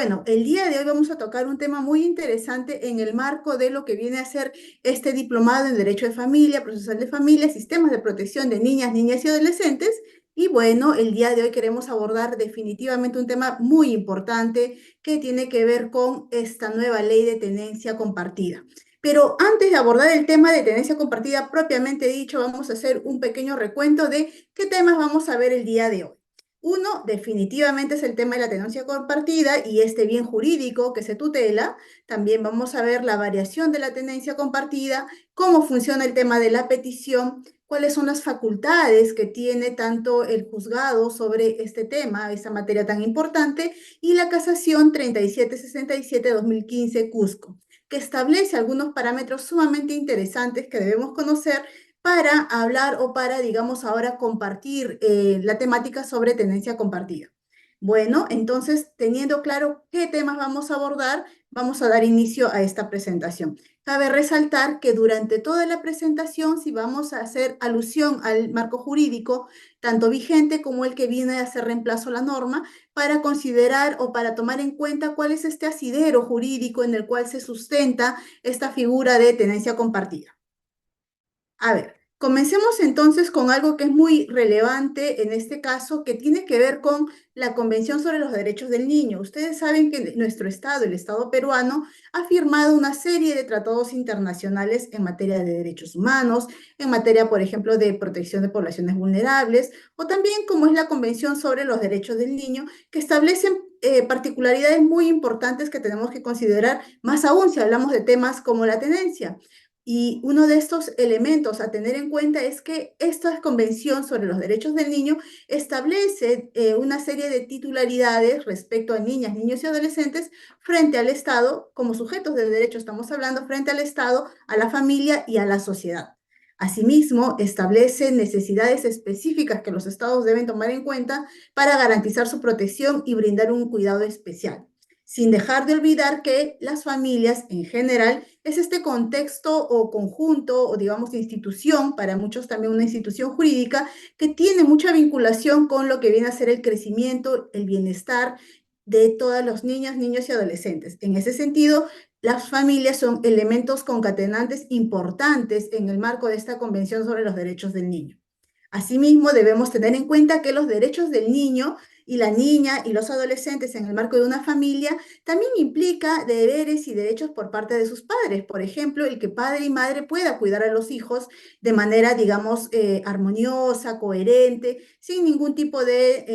bueno, el día de hoy vamos a tocar un tema muy interesante en el marco de lo que viene a ser este diplomado en Derecho de Familia, Procesal de Familia, Sistemas de Protección de Niñas, Niñas y Adolescentes. Y bueno, el día de hoy queremos abordar definitivamente un tema muy importante que tiene que ver con esta nueva ley de tenencia compartida. Pero antes de abordar el tema de tenencia compartida propiamente dicho, vamos a hacer un pequeño recuento de qué temas vamos a ver el día de hoy. Uno, definitivamente es el tema de la tenencia compartida y este bien jurídico que se tutela. También vamos a ver la variación de la tenencia compartida, cómo funciona el tema de la petición, cuáles son las facultades que tiene tanto el juzgado sobre este tema, esta materia tan importante, y la casación 3767-2015 Cusco, que establece algunos parámetros sumamente interesantes que debemos conocer para hablar o para, digamos, ahora compartir la temática sobre tenencia compartida. Bueno, entonces, teniendo claro qué temas vamos a abordar, vamos a dar inicio a esta presentación. Cabe resaltar que durante toda la presentación, si vamos a hacer alusión al marco jurídico, tanto vigente como el que viene a hacer reemplazo a la norma, para considerar o para tomar en cuenta cuál es este asidero jurídico en el cual se sustenta esta figura de tenencia compartida. A ver, comencemos entonces con algo que es muy relevante en este caso, que tiene que ver con la Convención sobre los Derechos del Niño. Ustedes saben que nuestro Estado, el Estado peruano, ha firmado una serie de tratados internacionales en materia de derechos humanos, en materia, por ejemplo, de protección de poblaciones vulnerables, o también como es la Convención sobre los Derechos del Niño, que establecen particularidades muy importantes que tenemos que considerar, más aún si hablamos de temas como la tenencia. Y uno de estos elementos a tener en cuenta es que esta Convención sobre los Derechos del Niño establece una serie de titularidades respecto a niñas, niños y adolescentes frente al Estado, como sujetos de derecho estamos hablando, frente al Estado, a la familia y a la sociedad. Asimismo, establece necesidades específicas que los Estados deben tomar en cuenta para garantizar su protección y brindar un cuidado especial, sin dejar de olvidar que las familias en general es este contexto o conjunto o digamos institución, para muchos también una institución jurídica, que tiene mucha vinculación con lo que viene a ser el crecimiento, el bienestar de todas los niñas, niños y adolescentes. En ese sentido, las familias son elementos concatenantes importantes en el marco de esta Convención sobre los Derechos del Niño. Asimismo, debemos tener en cuenta que los derechos del niño y la niña y los adolescentes en el marco de una familia también implica deberes y derechos por parte de sus padres. Por ejemplo, el que padre y madre pueda cuidar a los hijos de manera, digamos, armoniosa, coherente, sin ningún tipo de,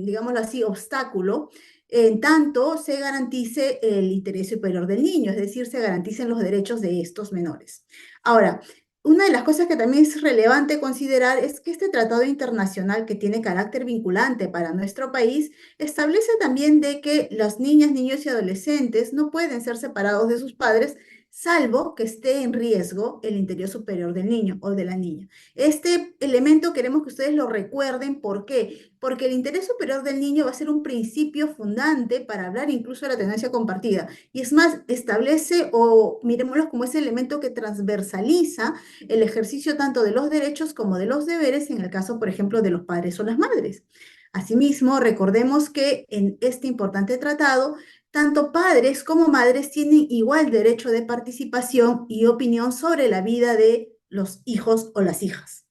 digámoslo así, obstáculo, en tanto se garantice el interés superior del niño, es decir, se garanticen los derechos de estos menores. Ahora, una de las cosas que también es relevante considerar es que este tratado internacional que tiene carácter vinculante para nuestro país establece también de que las niñas, niños y adolescentes no pueden ser separados de sus padres salvo que esté en riesgo el interés superior del niño o de la niña. Este elemento queremos que ustedes lo recuerden. ¿Por qué? Porque el interés superior del niño va a ser un principio fundante para hablar incluso de la tenencia compartida. Y es más, establece o miremoslo como ese elemento que transversaliza el ejercicio tanto de los derechos como de los deberes en el caso, por ejemplo, de los padres o las madres. Asimismo, recordemos que en este importante tratado, tanto padres como madres tienen igual derecho de participación y opinión sobre la vida de los hijos o las hijas.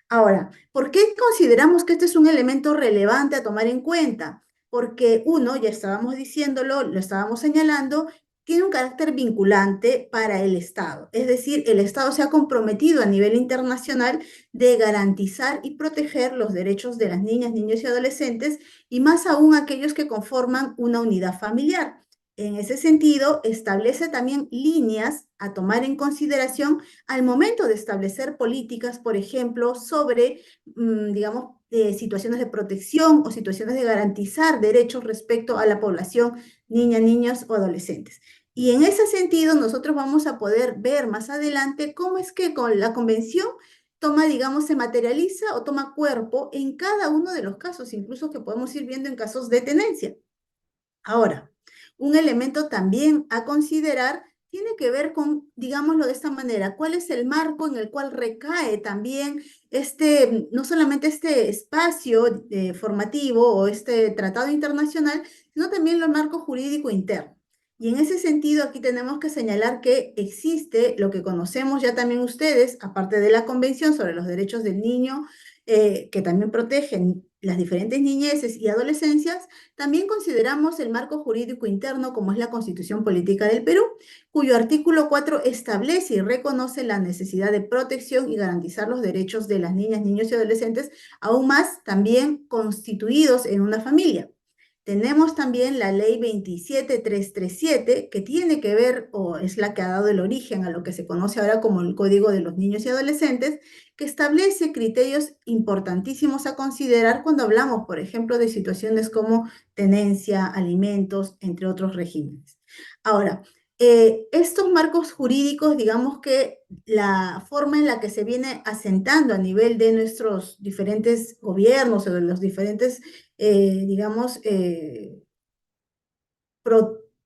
Ahora, ¿por qué consideramos que este es un elemento relevante a tomar en cuenta? Porque uno, ya estábamos diciéndolo, lo estábamos señalando, tiene un carácter vinculante para el Estado. Es decir, el Estado se ha comprometido a nivel internacional de garantizar y proteger los derechos de las niñas, niños y adolescentes, y más aún aquellos que conforman una unidad familiar. En ese sentido, establece también líneas a tomar en consideración al momento de establecer políticas, por ejemplo, sobre, digamos, situaciones de protección o situaciones de garantizar derechos respecto a la población, niñas, niños o adolescentes. Y en ese sentido, nosotros vamos a poder ver más adelante cómo es que con la convención toma, digamos, se materializa o toma cuerpo en cada uno de los casos, incluso que podemos ir viendo en casos de tenencia. Ahora, un elemento también a considerar tiene que ver con, digámoslo de esta manera, cuál es el marco en el cual recae también no solamente este espacio formativo o este tratado internacional, sino también el marco jurídico interno. Y en ese sentido, aquí tenemos que señalar que existe lo que conocemos ya también ustedes, aparte de la Convención sobre los Derechos del Niño, que también protegen las diferentes niñeces y adolescencias, también consideramos el marco jurídico interno como es la Constitución Política del Perú, cuyo artículo 4 establece y reconoce la necesidad de protección y garantizar los derechos de las niñas, niños y adolescentes, aún más también constituidos en una familia. Tenemos también la ley 27337, que tiene que ver, o es la que ha dado el origen a lo que se conoce ahora como el Código de los Niños y Adolescentes, que establece criterios importantísimos a considerar cuando hablamos, por ejemplo, de situaciones como tenencia, alimentos, entre otros regímenes. Ahora, estos marcos jurídicos, digamos que la forma en la que se viene asentando a nivel de nuestros diferentes gobiernos o de los diferentes, digamos,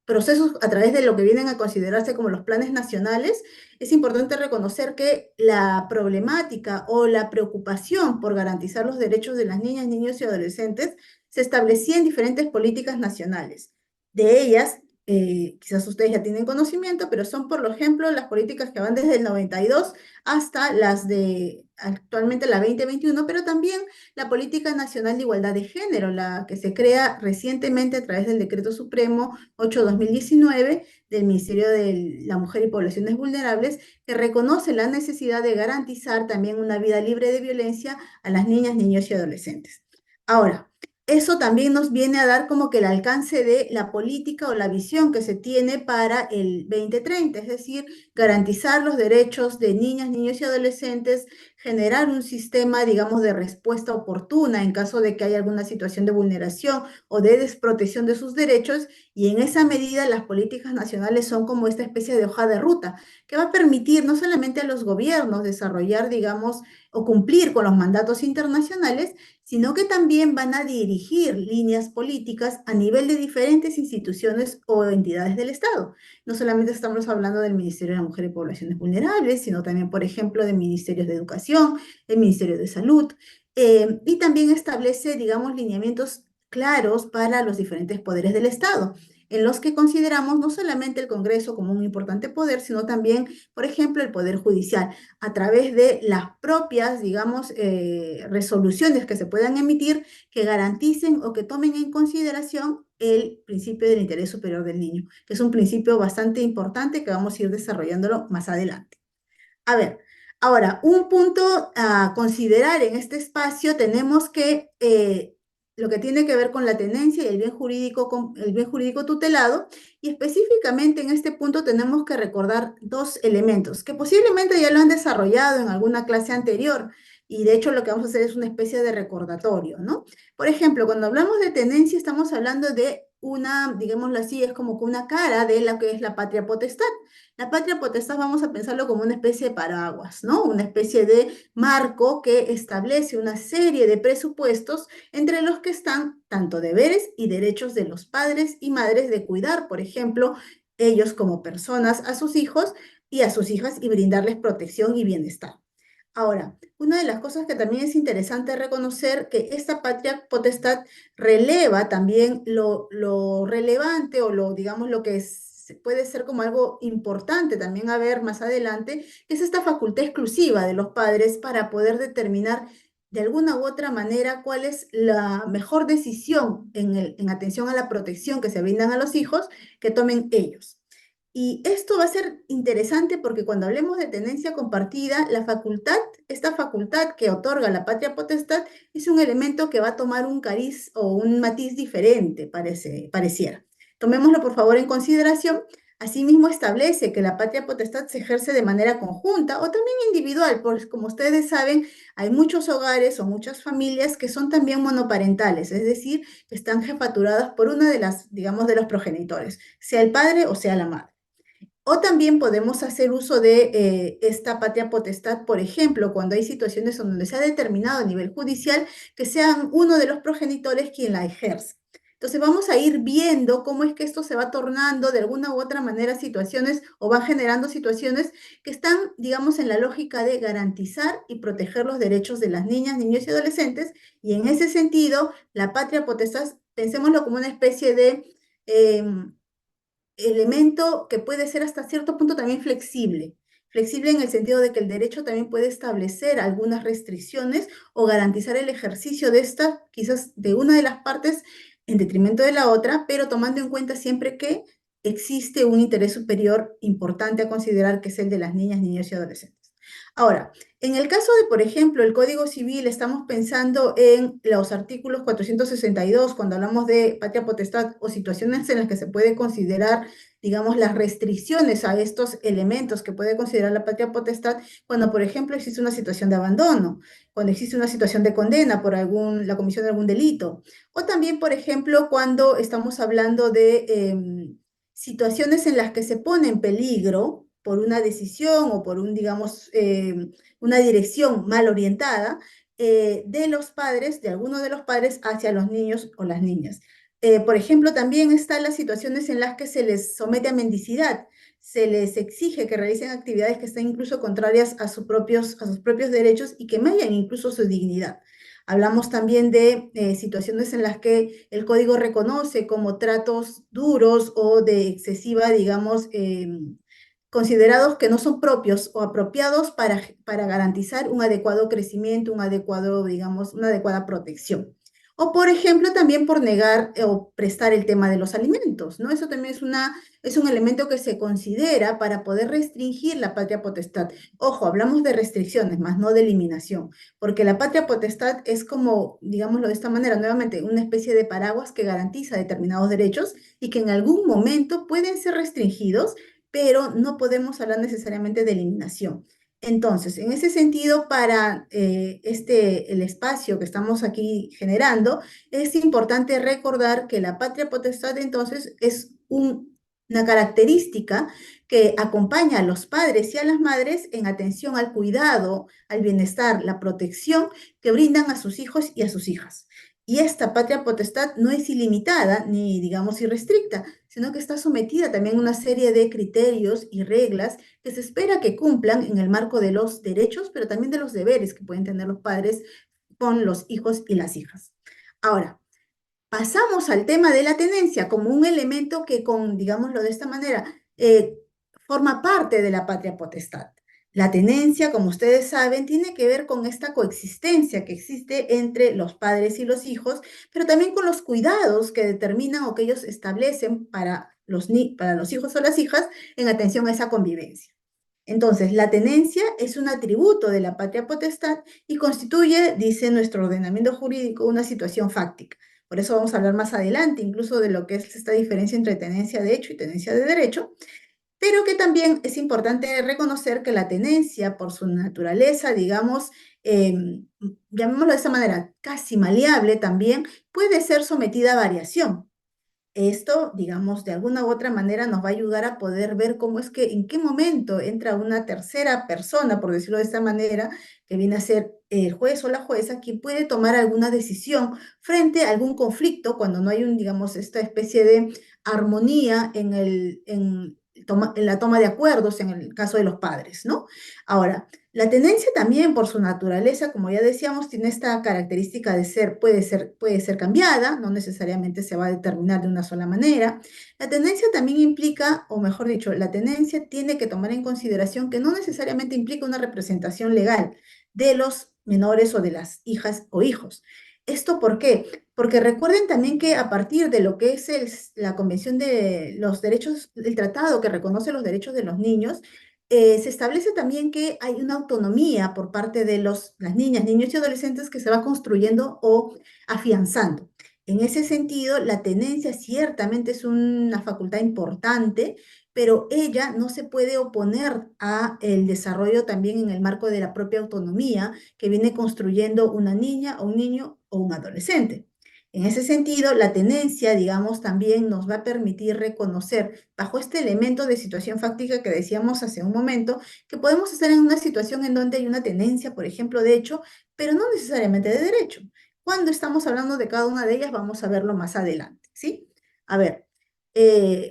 procesos a través de lo que vienen a considerarse como los planes nacionales, es importante reconocer que la problemática o la preocupación por garantizar los derechos de las niñas, niños y adolescentes se establecía en diferentes políticas nacionales. De ellas, quizás ustedes ya tienen conocimiento, pero son, por ejemplo, las políticas que van desde el 92 hasta las de actualmente la 2021, pero también la Política Nacional de Igualdad de Género, la que se crea recientemente a través del Decreto Supremo 8/2019 del Ministerio de la Mujer y Poblaciones Vulnerables, que reconoce la necesidad de garantizar también una vida libre de violencia a las niñas, niños y adolescentes. Ahora, eso también nos viene a dar como que el alcance de la política o la visión que se tiene para el 2030, es decir, garantizar los derechos de niñas, niños y adolescentes, generar un sistema, digamos, de respuesta oportuna en caso de que haya alguna situación de vulneración o de desprotección de sus derechos, y en esa medida las políticas nacionales son como esta especie de hoja de ruta que va a permitir no solamente a los gobiernos desarrollar, digamos, o cumplir con los mandatos internacionales, sino que también van a dirigir líneas políticas a nivel de diferentes instituciones o entidades del Estado. No solamente estamos hablando del Ministerio de la Mujer y Poblaciones Vulnerables, sino también, por ejemplo, de ministerios de Educación, el Ministerio de Salud, y también establece, digamos, lineamientos claros para los diferentes poderes del Estado, en los que consideramos no solamente el Congreso como un importante poder, sino también, por ejemplo, el Poder Judicial, a través de las propias, digamos, resoluciones que se puedan emitir que garanticen o que tomen en consideración el principio del interés superior del niño, que es un principio bastante importante que vamos a ir desarrollándolo más adelante. A ver, ahora, un punto a considerar en este espacio tenemos que lo que tiene que ver con la tenencia y el bien jurídico tutelado, y específicamente en este punto tenemos que recordar dos elementos que posiblemente ya lo han desarrollado en alguna clase anterior, y de hecho lo que vamos a hacer es una especie de recordatorio, ¿no? Por ejemplo, cuando hablamos de tenencia estamos hablando de una, digámoslo así, es como que una cara de lo que es la patria potestad. La patria potestad vamos a pensarlo como una especie de paraguas, ¿no? Una especie de marco que establece una serie de presupuestos entre los que están tanto deberes y derechos de los padres y madres de cuidar, por ejemplo, ellos como personas a sus hijos y a sus hijas y brindarles protección y bienestar. Ahora, una de las cosas que también es interesante reconocer que esta patria potestad releva también lo relevante o lo, digamos, lo que puede ser como algo importante también a ver más adelante, que es esta facultad exclusiva de los padres para poder determinar de alguna u otra manera cuál es la mejor decisión en atención a la protección que se brindan a los hijos que tomen ellos. Y esto va a ser interesante porque cuando hablemos de tenencia compartida, esta facultad que otorga la patria potestad es un elemento que va a tomar un cariz o un matiz diferente, pareciera. Tomémoslo por favor en consideración. Asimismo establece que la patria potestad se ejerce de manera conjunta o también individual, porque como ustedes saben, hay muchos hogares o muchas familias que son también monoparentales, es decir, que están jefaturadas por una de las, digamos, de los progenitores, sea el padre o sea la madre. O también podemos hacer uso de esta patria potestad, por ejemplo, cuando hay situaciones en donde se ha determinado a nivel judicial que sean uno de los progenitores quien la ejerce. Entonces vamos a ir viendo cómo es que esto se va tornando de alguna u otra manera situaciones o va generando situaciones que están, digamos, en la lógica de garantizar y proteger los derechos de las niñas, niños y adolescentes. Y en ese sentido, la patria potestad, pensémoslo como una especie de elemento que puede ser hasta cierto punto también flexible. Flexible en el sentido de que el derecho también puede establecer algunas restricciones o garantizar el ejercicio de esta, quizás de una de las partes en detrimento de la otra, pero tomando en cuenta siempre que existe un interés superior importante a considerar, que es el de las niñas, niños y adolescentes. Ahora, en el caso de, por ejemplo, el Código Civil, estamos pensando en los artículos 462, cuando hablamos de patria potestad o situaciones en las que se puede considerar, digamos, las restricciones a estos elementos que puede considerar la patria potestad, cuando, por ejemplo, existe una situación de abandono, cuando existe una situación de condena por la comisión de algún delito, o también, por ejemplo, cuando estamos hablando de situaciones en las que se pone en peligro por una decisión o por digamos, una dirección mal orientada de los padres, de alguno de los padres hacia los niños o las niñas. Por ejemplo, también están las situaciones en las que se les somete a mendicidad, se les exige que realicen actividades que están incluso contrarias a sus propios derechos y que mayan incluso su dignidad. Hablamos también de situaciones en las que el código reconoce como tratos duros o de excesiva, digamos, considerados que no son propios o apropiados para garantizar un adecuado crecimiento, un adecuado, digamos, una adecuada protección. O, por ejemplo, también por negar o prestar el tema de los alimentos, ¿no? Eso también es un elemento que se considera para poder restringir la patria potestad. Ojo, hablamos de restricciones, más no de eliminación, porque la patria potestad es como, digámoslo de esta manera, nuevamente, una especie de paraguas que garantiza determinados derechos y que en algún momento pueden ser restringidos, pero no podemos hablar necesariamente de eliminación. Entonces, en ese sentido, para el espacio que estamos aquí generando, es importante recordar que la patria potestad entonces es una característica que acompaña a los padres y a las madres en atención al cuidado, al bienestar, la protección que brindan a sus hijos y a sus hijas. Y esta patria potestad no es ilimitada ni, digamos, irrestricta, sino que está sometida también a una serie de criterios y reglas que se espera que cumplan en el marco de los derechos, pero también de los deberes que pueden tener los padres con los hijos y las hijas. Ahora, pasamos al tema de la tenencia como un elemento que, digámoslo de esta manera, forma parte de la patria potestad. La tenencia, como ustedes saben, tiene que ver con esta coexistencia que existe entre los padres y los hijos, pero también con los cuidados que determinan o que ellos establecen para los hijos o las hijas en atención a esa convivencia. Entonces, la tenencia es un atributo de la patria potestad y constituye, dice nuestro ordenamiento jurídico, una situación fáctica. Por eso vamos a hablar más adelante incluso de lo que es esta diferencia entre tenencia de hecho y tenencia de derecho, pero que también es importante reconocer que la tenencia, por su naturaleza, digamos, llamémoslo de esta manera, casi maleable también, puede ser sometida a variación. Esto, digamos, de alguna u otra manera nos va a ayudar a poder ver cómo es que, en qué momento entra una tercera persona, por decirlo de esta manera, que viene a ser el juez o la jueza, quien puede tomar alguna decisión frente a algún conflicto cuando no hay digamos, esta especie de armonía en la toma de acuerdos en el caso de los padres, ¿no? Ahora, la tenencia también, por su naturaleza, como ya decíamos, tiene esta característica de puede ser cambiada, no necesariamente se va a determinar de una sola manera. La tenencia también implica, o mejor dicho, la tenencia tiene que tomar en consideración que no necesariamente implica una representación legal de los menores o de las hijas o hijos. ¿Esto por qué? Porque recuerden también que a partir de lo que es la Convención de los Derechos, el tratado que reconoce los derechos de los niños, se establece también que hay una autonomía por parte de las niñas, niños y adolescentes que se va construyendo o afianzando. En ese sentido, la tenencia ciertamente es una facultad importante, pero ella no se puede oponer a el desarrollo también en el marco de la propia autonomía que viene construyendo una niña o un niño o un adolescente. En ese sentido, la tenencia, digamos, también nos va a permitir reconocer, bajo este elemento de situación fáctica que decíamos hace un momento, que podemos estar en una situación en donde hay una tenencia, por ejemplo, de hecho, pero no necesariamente de derecho. Cuando estamos hablando de cada una de ellas, vamos a verlo más adelante. ¿sí? A ver,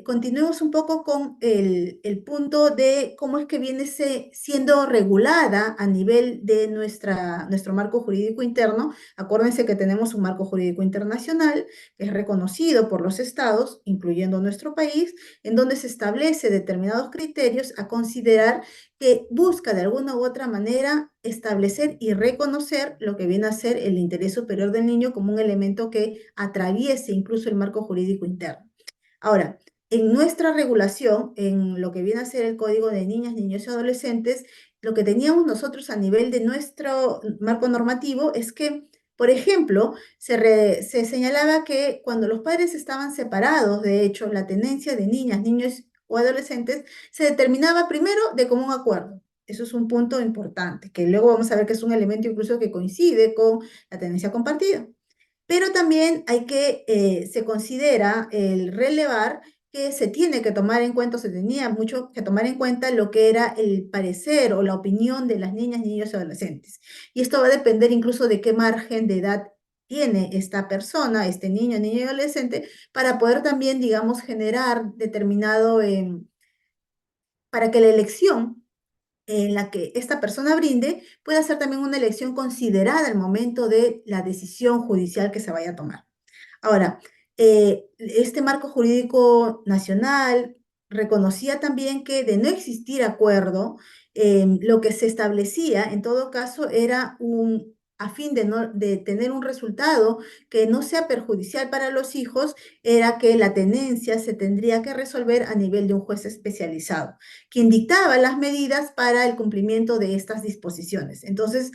continuemos un poco con el punto de cómo es que viene siendo regulada a nivel de nuestro marco jurídico interno. Acuérdense que tenemos un marco jurídico internacional que es reconocido por los estados, incluyendo nuestro país, en donde se establece determinados criterios a considerar que busca de alguna u otra manera establecer y reconocer lo que viene a ser el interés superior del niño como un elemento que atraviese incluso el marco jurídico interno. Ahora, en nuestra regulación, en lo que viene a ser el Código de Niñas, Niños y Adolescentes, lo que teníamos nosotros a nivel de nuestro marco normativo es que, por ejemplo, se señalaba que cuando los padres estaban separados, de hecho, la tenencia de niñas, niños o adolescentes se determinaba primero de común acuerdo. Eso es un punto importante, que luego vamos a ver que es un elemento incluso que coincide con la tenencia compartida. Pero también se considera el relevar que se tiene que tomar en cuenta, se tenía mucho que tomar en cuenta lo que era el parecer o la opinión de las niñas, niños y adolescentes. Y esto va a depender incluso de qué margen de edad tiene esta persona, este niño, niña y adolescente, para poder también, digamos, generar determinado, para que la elección en la que esta persona brinde pueda ser también una elección considerada al momento de la decisión judicial que se vaya a tomar. Ahora, este marco jurídico nacional reconocía también que de no existir acuerdo, lo que se establecía en todo caso era a fin de tener un resultado que no sea perjudicial para los hijos, era que la tenencia se tendría que resolver a nivel de un juez especializado, quien dictaba las medidas para el cumplimiento de estas disposiciones. Entonces,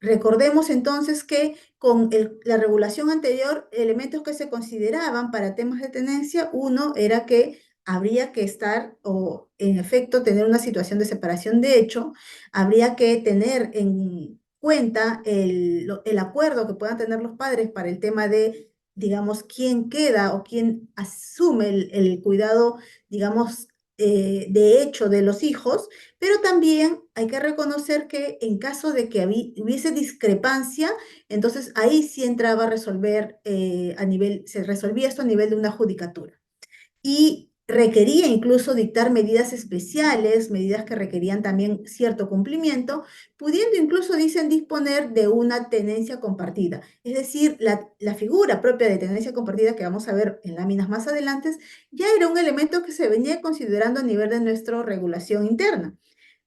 recordemos entonces que con la regulación anterior, elementos que se consideraban para temas de tenencia, uno era que habría que estar o en efecto tener una situación de separación de hecho, habría que tener en cuenta el acuerdo que puedan tener los padres para el tema de, digamos, quién queda o quién asume el cuidado, digamos, de hecho de los hijos, pero también hay que reconocer que en caso de que hubiese discrepancia, entonces ahí sí entraba a resolver se resolvía esto a nivel de una judicatura. Y requería incluso dictar medidas especiales, medidas que requerían también cierto cumplimiento, pudiendo incluso, dicen, disponer de una tenencia compartida. Es decir, la figura propia de tenencia compartida que vamos a ver en láminas más adelante ya era un elemento que se venía considerando a nivel de nuestra regulación interna.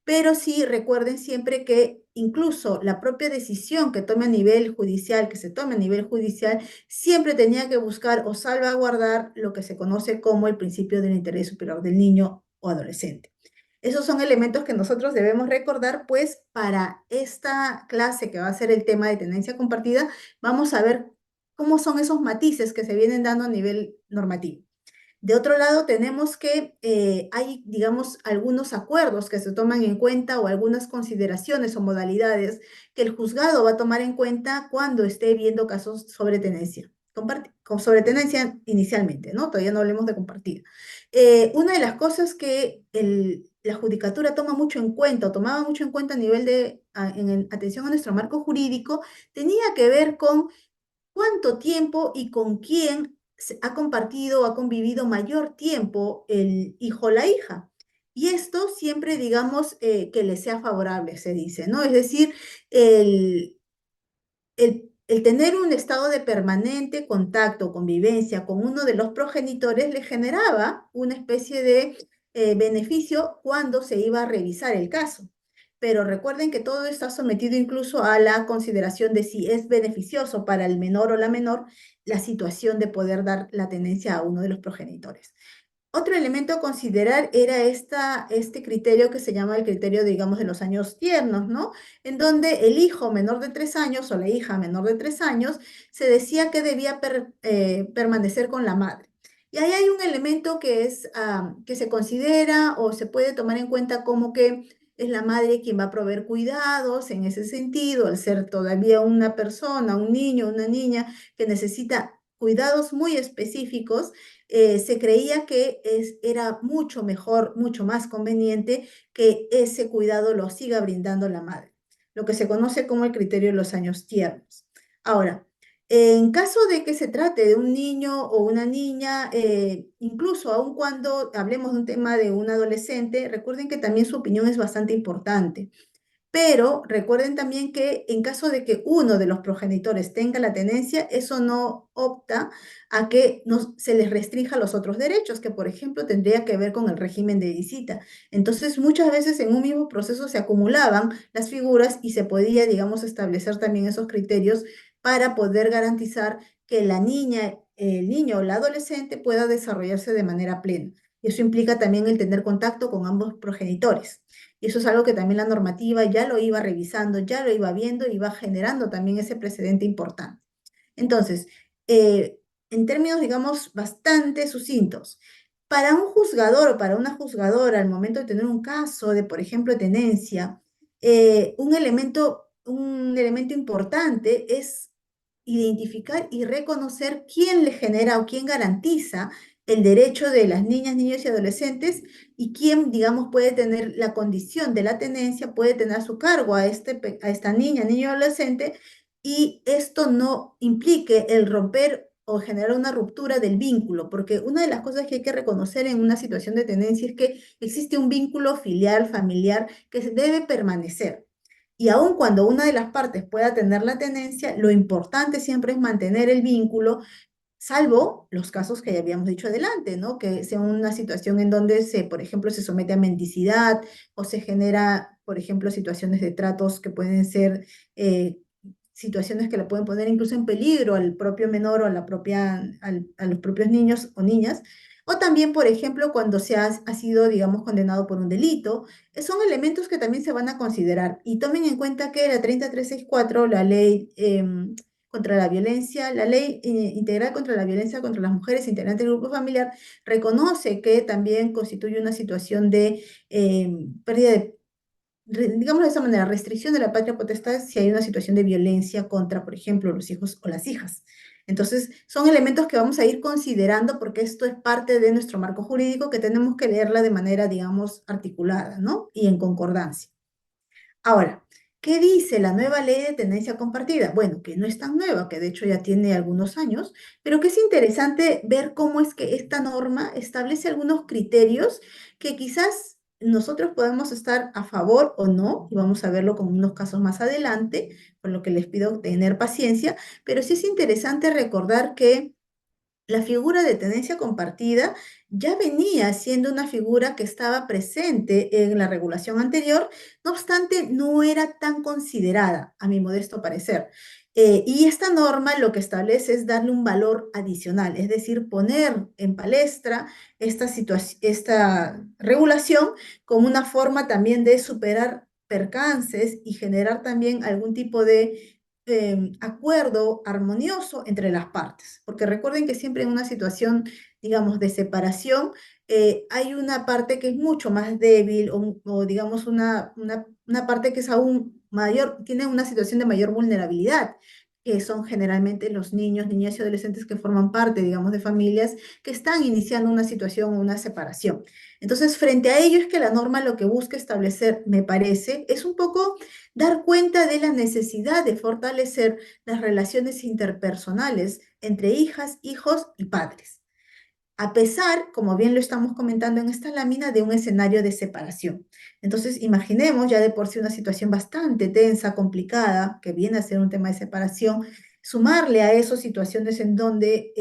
Pero sí recuerden siempre que incluso la propia decisión que tome a nivel judicial, que se tome a nivel judicial, siempre tenía que buscar o salvaguardar lo que se conoce como el principio del interés superior del niño o adolescente. Esos son elementos que nosotros debemos recordar, pues para esta clase que va a ser el tema de tenencia compartida, vamos a ver cómo son esos matices que se vienen dando a nivel normativo. De otro lado, tenemos que hay, digamos, algunos acuerdos que se toman en cuenta o algunas consideraciones o modalidades que el juzgado va a tomar en cuenta cuando esté viendo casos sobre tenencia. Sobre tenencia inicialmente, ¿no? Todavía no hablemos de compartir. Una de las cosas que la judicatura toma mucho en cuenta o tomaba mucho en cuenta a nivel de, atención a nuestro marco jurídico, tenía que ver con cuánto tiempo y con quién ha compartido o ha convivido mayor tiempo el hijo o la hija. Y esto siempre, digamos, que le sea favorable, se dice, ¿no? Es decir, el, el tener un estado de permanente contacto o convivencia con uno de los progenitores le generaba una especie de beneficio cuando se iba a revisar el caso. Pero recuerden que todo está sometido incluso a la consideración de si es beneficioso para el menor o la menor la situación de poder dar la tenencia a uno de los progenitores. Otro elemento a considerar era este criterio que se llama el criterio, digamos, de los años tiernos, ¿no? En donde el hijo menor de 3 años o la hija menor de 3 años se decía que debía permanecer con la madre. Y ahí hay un elemento que que se considera o se puede tomar en cuenta como que es la madre quien va a proveer cuidados en ese sentido, al ser todavía una persona, un niño, una niña que necesita cuidados muy específicos. Se creía que era mucho mejor, mucho más conveniente que ese cuidado lo siga brindando la madre, lo que se conoce como el criterio de los años tiernos. Ahora, En caso de que se trate de un niño o una niña, incluso aun cuando hablemos de un tema de un adolescente, recuerden que también su opinión es bastante importante. Pero recuerden también que en caso de que uno de los progenitores tenga la tenencia, eso no opta a que no, se les restrinja los otros derechos, que por ejemplo tendría que ver con el régimen de visita. Entonces, muchas veces en un mismo proceso se acumulaban las figuras y se podía, digamos, establecer también esos criterios para poder garantizar que la niña, el niño o la adolescente pueda desarrollarse de manera plena. Y eso implica también el tener contacto con ambos progenitores. Y eso es algo que también la normativa ya lo iba revisando, ya lo iba viendo y va generando también ese precedente importante. Entonces, eh, en términos, digamos, bastante sucintos, para un juzgador o para una juzgadora, al momento de tener un caso de, por ejemplo, tenencia, un elemento importante es identificar y reconocer quién le genera o quién garantiza el derecho de las niñas, niños y adolescentes y quién, digamos, puede tener la condición de la tenencia, puede tener a su cargo a esta niña, niño o adolescente, y esto no implique el romper o generar una ruptura del vínculo, porque una de las cosas que hay que reconocer en una situación de tenencia es que existe un vínculo filial, familiar, que debe permanecer. Y aun cuando una de las partes pueda tener la tenencia, lo importante siempre es mantener el vínculo, salvo los casos que ya habíamos dicho adelante, ¿no? Que sea una situación en donde se, por ejemplo, se somete a mendicidad o se genera, por ejemplo, situaciones de tratos que pueden ser situaciones que la pueden poner incluso en peligro al propio menor o a a los propios niños o niñas. O también, por ejemplo, cuando ha sido, digamos, condenado por un delito. Son elementos que también se van a considerar. Y tomen en cuenta que la 30364, la ley contra la violencia, la ley integral contra la violencia contra las mujeres integrantes del grupo familiar, reconoce que también constituye una situación de pérdida de, digamos de esa manera, restricción de la patria potestad si hay una situación de violencia contra, por ejemplo, los hijos o las hijas. Entonces, son elementos que vamos a ir considerando porque esto es parte de nuestro marco jurídico que tenemos que leerla de manera, digamos, articulada, ¿no? Y en concordancia. Ahora, ¿qué dice la nueva ley de tenencia compartida? Bueno, que no es tan nueva, que de hecho ya tiene algunos años, pero que es interesante ver cómo es que esta norma establece algunos criterios que quizás nosotros podemos estar a favor o no, y vamos a verlo con unos casos más adelante, por lo que les pido tener paciencia, pero sí es interesante recordar que la figura de tenencia compartida ya venía siendo una figura que estaba presente en la regulación anterior, no obstante, no era tan considerada, a mi modesto parecer. Y esta norma lo que establece es darle un valor adicional, es decir, poner en palestra esta regulación como una forma también de superar percances y generar también algún tipo de acuerdo armonioso entre las partes. Porque recuerden que siempre en una situación, digamos, de separación, hay una parte que es mucho más débil o digamos, una parte que es aún mayor, tiene una situación de mayor vulnerabilidad, que son generalmente los niños, niñas y adolescentes que forman parte, digamos, de familias que están iniciando una situación o una separación. Entonces, frente a ello es que la norma lo que busca establecer, me parece, es un poco dar cuenta de la necesidad de fortalecer las relaciones interpersonales entre hijas, hijos y padres, a pesar, como bien lo estamos comentando en esta lámina, de un escenario de separación. Entonces, imaginemos ya de por sí una situación bastante tensa, complicada, que viene a ser un tema de separación, sumarle a eso situaciones en donde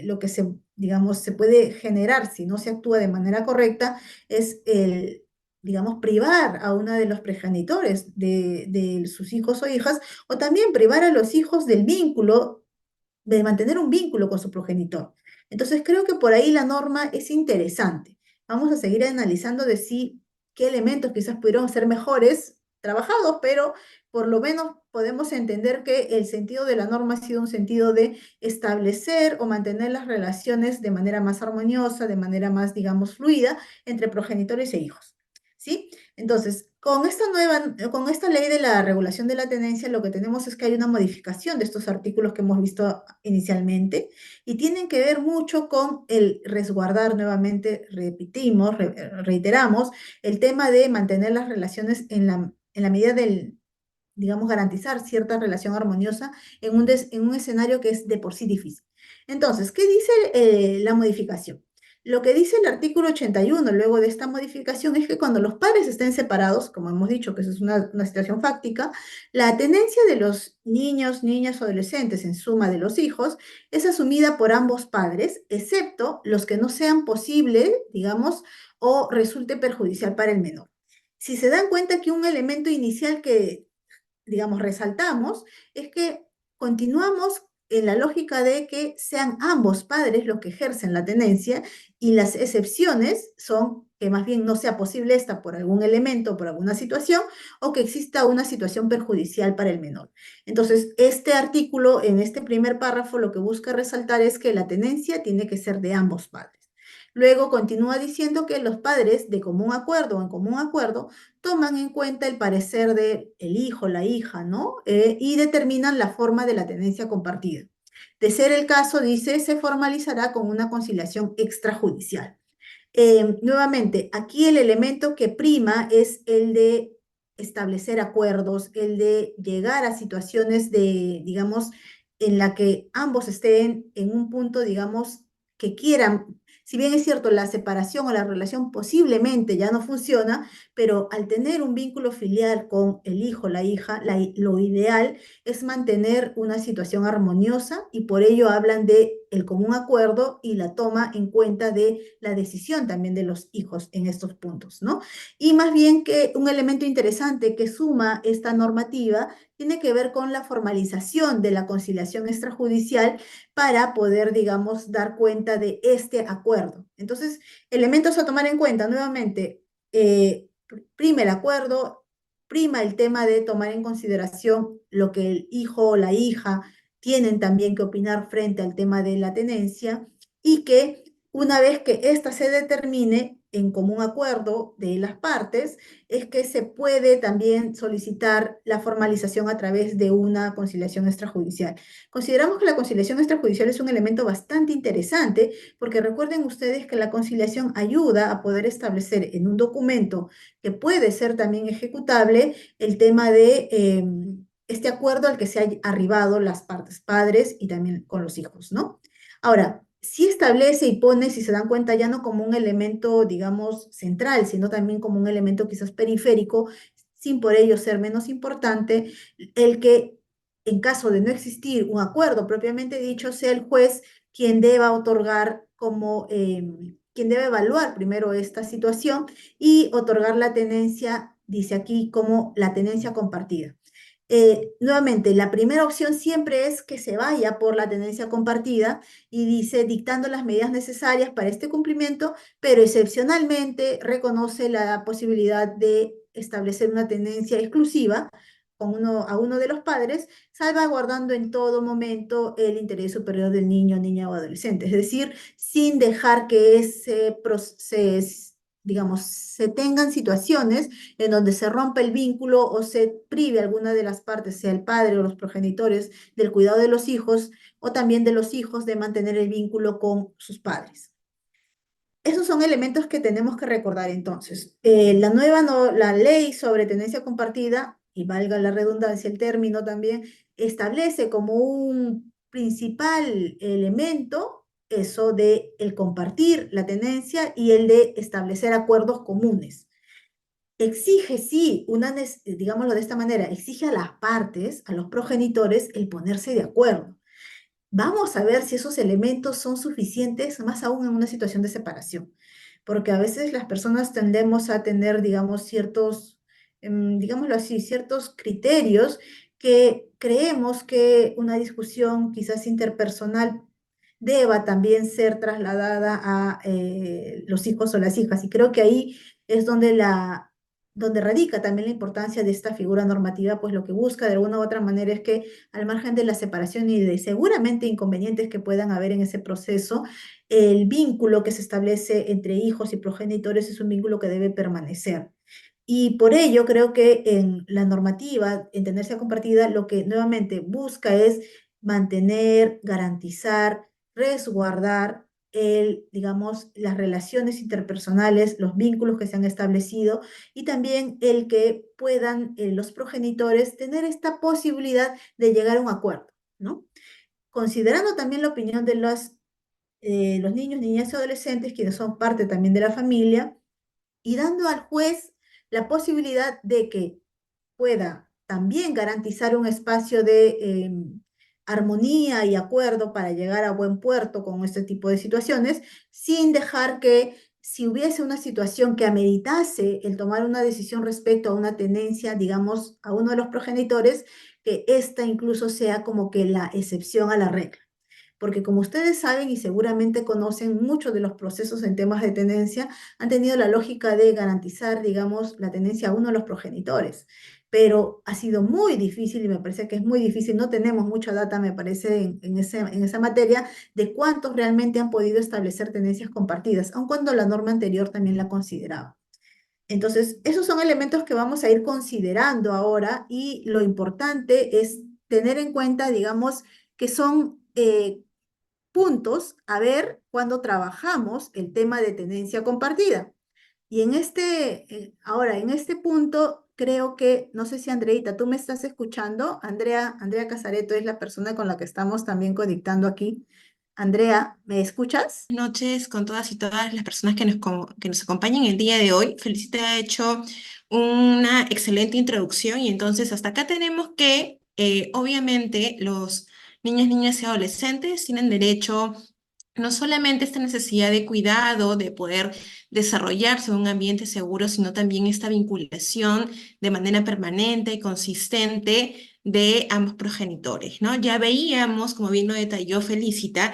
lo que digamos, se puede generar si no se actúa de manera correcta es el, digamos, privar a uno de los progenitores de sus hijos o hijas, o también privar a los hijos del vínculo de mantener un vínculo con su progenitor. Entonces creo que por ahí la norma es interesante. Vamos a seguir analizando de si qué elementos quizás pudieron ser mejores trabajados, pero por lo menos podemos entender que el sentido de la norma ha sido un sentido de establecer o mantener las relaciones de manera más armoniosa, de manera más, digamos, fluida entre progenitores e hijos. ¿Sí? Entonces, con esta ley de la regulación de la tenencia, lo que tenemos es que hay una modificación de estos artículos que hemos visto inicialmente y tienen que ver mucho con el resguardar, nuevamente repetimos, reiteramos, el tema de mantener las relaciones en la medida digamos, garantizar cierta relación armoniosa en un escenario que es de por sí difícil. Entonces, ¿qué dice la modificación? Lo que dice el artículo 81 luego de esta modificación es que cuando los padres estén separados, como hemos dicho que eso es una situación fáctica, la tenencia de los niños, niñas o adolescentes, en suma de los hijos, es asumida por ambos padres, excepto los que no sean posible, digamos, o resulte perjudicial para el menor. Si se dan cuenta que un elemento inicial que, digamos, resaltamos es que continuamos en la lógica de que sean ambos padres los que ejercen la tenencia y las excepciones son que más bien no sea posible esta por algún elemento, por alguna situación, o que exista una situación perjudicial para el menor. Entonces, este artículo, en este primer párrafo, lo que busca resaltar es que la tenencia tiene que ser de ambos padres. Luego continúa diciendo que los padres, de común acuerdo o en común acuerdo, toman en cuenta el parecer del hijo, la hija, ¿no? Y determinan la forma de la tenencia compartida. De ser el caso, dice, se formalizará con una conciliación extrajudicial. Nuevamente, aquí el elemento que prima es el de establecer acuerdos, el de llegar a situaciones de, digamos, en la que ambos estén en un punto, digamos, que quieran. Si bien es cierto, la separación o la relación posiblemente ya no funciona, pero al tener un vínculo filial con el hijo, la hija, lo ideal es mantener una situación armoniosa y por ello hablan de el común acuerdo y la toma en cuenta de la decisión también de los hijos en estos puntos, ¿no? Y más bien que un elemento interesante que suma esta normativa tiene que ver con la formalización de la conciliación extrajudicial para poder, digamos, dar cuenta de este acuerdo. Entonces, elementos a tomar en cuenta, nuevamente, prima el acuerdo, prima el tema de tomar en consideración lo que el hijo o la hija tienen también que opinar frente al tema de la tenencia y que una vez que ésta se determine en común acuerdo de las partes, es que se puede también solicitar la formalización a través de una conciliación extrajudicial. Consideramos que la conciliación extrajudicial es un elemento bastante interesante porque recuerden ustedes que la conciliación ayuda a poder establecer en un documento que puede ser también ejecutable el tema de este acuerdo al que se ha arribado las partes, padres y también con los hijos, ¿no? Ahora, si establece y pone, si se dan cuenta, ya no como un elemento, digamos, central, sino también como un elemento quizás periférico, sin por ello ser menos importante, el que en caso de no existir un acuerdo propiamente dicho, sea el juez quien deba otorgar como, quien debe evaluar primero esta situación y otorgar la tenencia, dice aquí, como la tenencia compartida. Nuevamente, la primera opción siempre es que se vaya por la tenencia compartida y dice dictando las medidas necesarias para este cumplimiento, pero excepcionalmente reconoce la posibilidad de establecer una tenencia exclusiva a uno de los padres, salvaguardando en todo momento el interés superior del niño, niña o adolescente. Es decir, sin dejar que ese proceso, digamos, se tengan situaciones en donde se rompe el vínculo o se prive alguna de las partes, sea el padre o los progenitores, del cuidado de los hijos o también de los hijos de mantener el vínculo con sus padres. Esos son elementos que tenemos que recordar entonces. La ley sobre tenencia compartida, y valga la redundancia el término también, establece como un principal elemento eso de el compartir la tenencia y el de establecer acuerdos comunes. Exige, sí, digámoslo de esta manera, exige a las partes, a los progenitores, el ponerse de acuerdo. Vamos a ver si esos elementos son suficientes, más aún en una situación de separación, porque a veces las personas tendemos a tener, digamos, digámoslo así, ciertos criterios que creemos que una discusión quizás interpersonal deba también ser trasladada a los hijos o las hijas. Y creo que ahí es donde radica también la importancia de esta figura normativa, pues lo que busca de alguna u otra manera es que al margen de la separación y de seguramente inconvenientes que puedan haber en ese proceso, el vínculo que se establece entre hijos y progenitores es un vínculo que debe permanecer. Y por ello creo que en la normativa, en tenencia compartida, lo que nuevamente busca es mantener, garantizar, resguardar digamos, las relaciones interpersonales, los vínculos que se han establecido y también el que puedan los progenitores tener esta posibilidad de llegar a un acuerdo, ¿no? Considerando también la opinión de los niños, niñas y adolescentes, quienes son parte también de la familia, y dando al juez la posibilidad de que pueda también garantizar un espacio de armonía y acuerdo para llegar a buen puerto con este tipo de situaciones, sin dejar que si hubiese una situación que ameritase el tomar una decisión respecto a una tenencia, digamos, a uno de los progenitores, que esta incluso sea como que la excepción a la regla. Porque como ustedes saben y seguramente conocen, muchos de los procesos en temas de tenencia han tenido la lógica de garantizar, digamos, la tenencia a uno de los progenitores. Pero ha sido muy difícil y me parece que es muy difícil, no tenemos mucha data, me parece, en esa materia, de cuántos realmente han podido establecer tenencias compartidas, aun cuando la norma anterior también la consideraba. Entonces, esos son elementos que vamos a ir considerando ahora y lo importante es tener en cuenta, digamos, que son puntos a ver cuando trabajamos el tema de tenencia compartida. Y ahora, en este punto, creo que, no sé si Andreita, tú me estás escuchando. Andrea Casareto es la persona con la que estamos también conectando aquí. Andrea, ¿me escuchas? Noches con todas y todas las personas que nos acompañan el día de hoy. Felicita ha hecho una excelente introducción y entonces hasta acá tenemos que obviamente los niños, niñas y adolescentes tienen derecho no solamente a esta necesidad de cuidado, de poder desarrollarse en un ambiente seguro, sino también esta vinculación de manera permanente y consistente de ambos progenitores, ¿no? Ya veíamos, como bien lo detalló Felicita,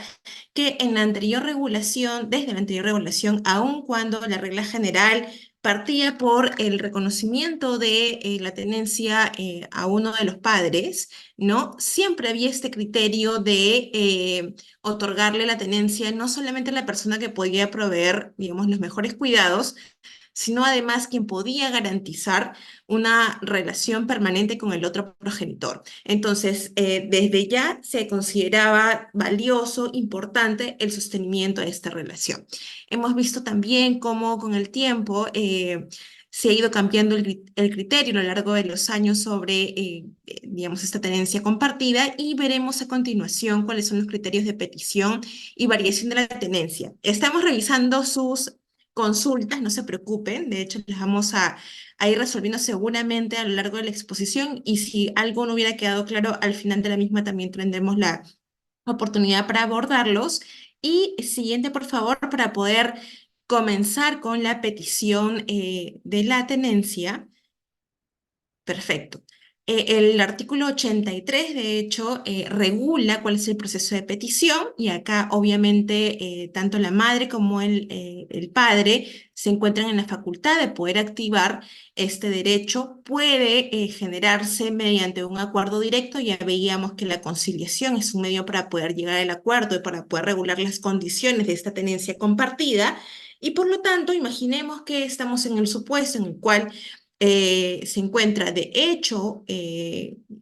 que en la anterior regulación, desde la anterior regulación, aun cuando la regla general partía por el reconocimiento de la tenencia a uno de los padres, ¿no? Siempre había este criterio de otorgarle la tenencia no solamente a la persona que podía proveer, digamos, los mejores cuidados, sino además quien podía garantizar una relación permanente con el otro progenitor. Entonces, desde ya se consideraba valioso, importante el sostenimiento de esta relación. Hemos visto también cómo con el tiempo se ha ido cambiando el criterio a lo largo de los años sobre, digamos, esta tenencia compartida y veremos a continuación cuáles son los criterios de petición y variación de la tenencia. Estamos revisando sus consultas, no se preocupen, de hecho les vamos a ir resolviendo seguramente a lo largo de la exposición y si algo no hubiera quedado claro, al final de la misma también tendremos la oportunidad para abordarlos. Y siguiente, por favor, para poder comenzar con la petición de la tenencia. Perfecto. El artículo 83, de hecho, regula cuál es el proceso de petición y acá, obviamente, tanto la madre como el padre se encuentran en la facultad de poder activar este derecho. Puede generarse mediante un acuerdo directo. Ya veíamos que la conciliación es un medio para poder llegar al acuerdo y para poder regular las condiciones de esta tenencia compartida. Y por lo tanto, imaginemos que estamos en el supuesto en el cual se encuentra de hecho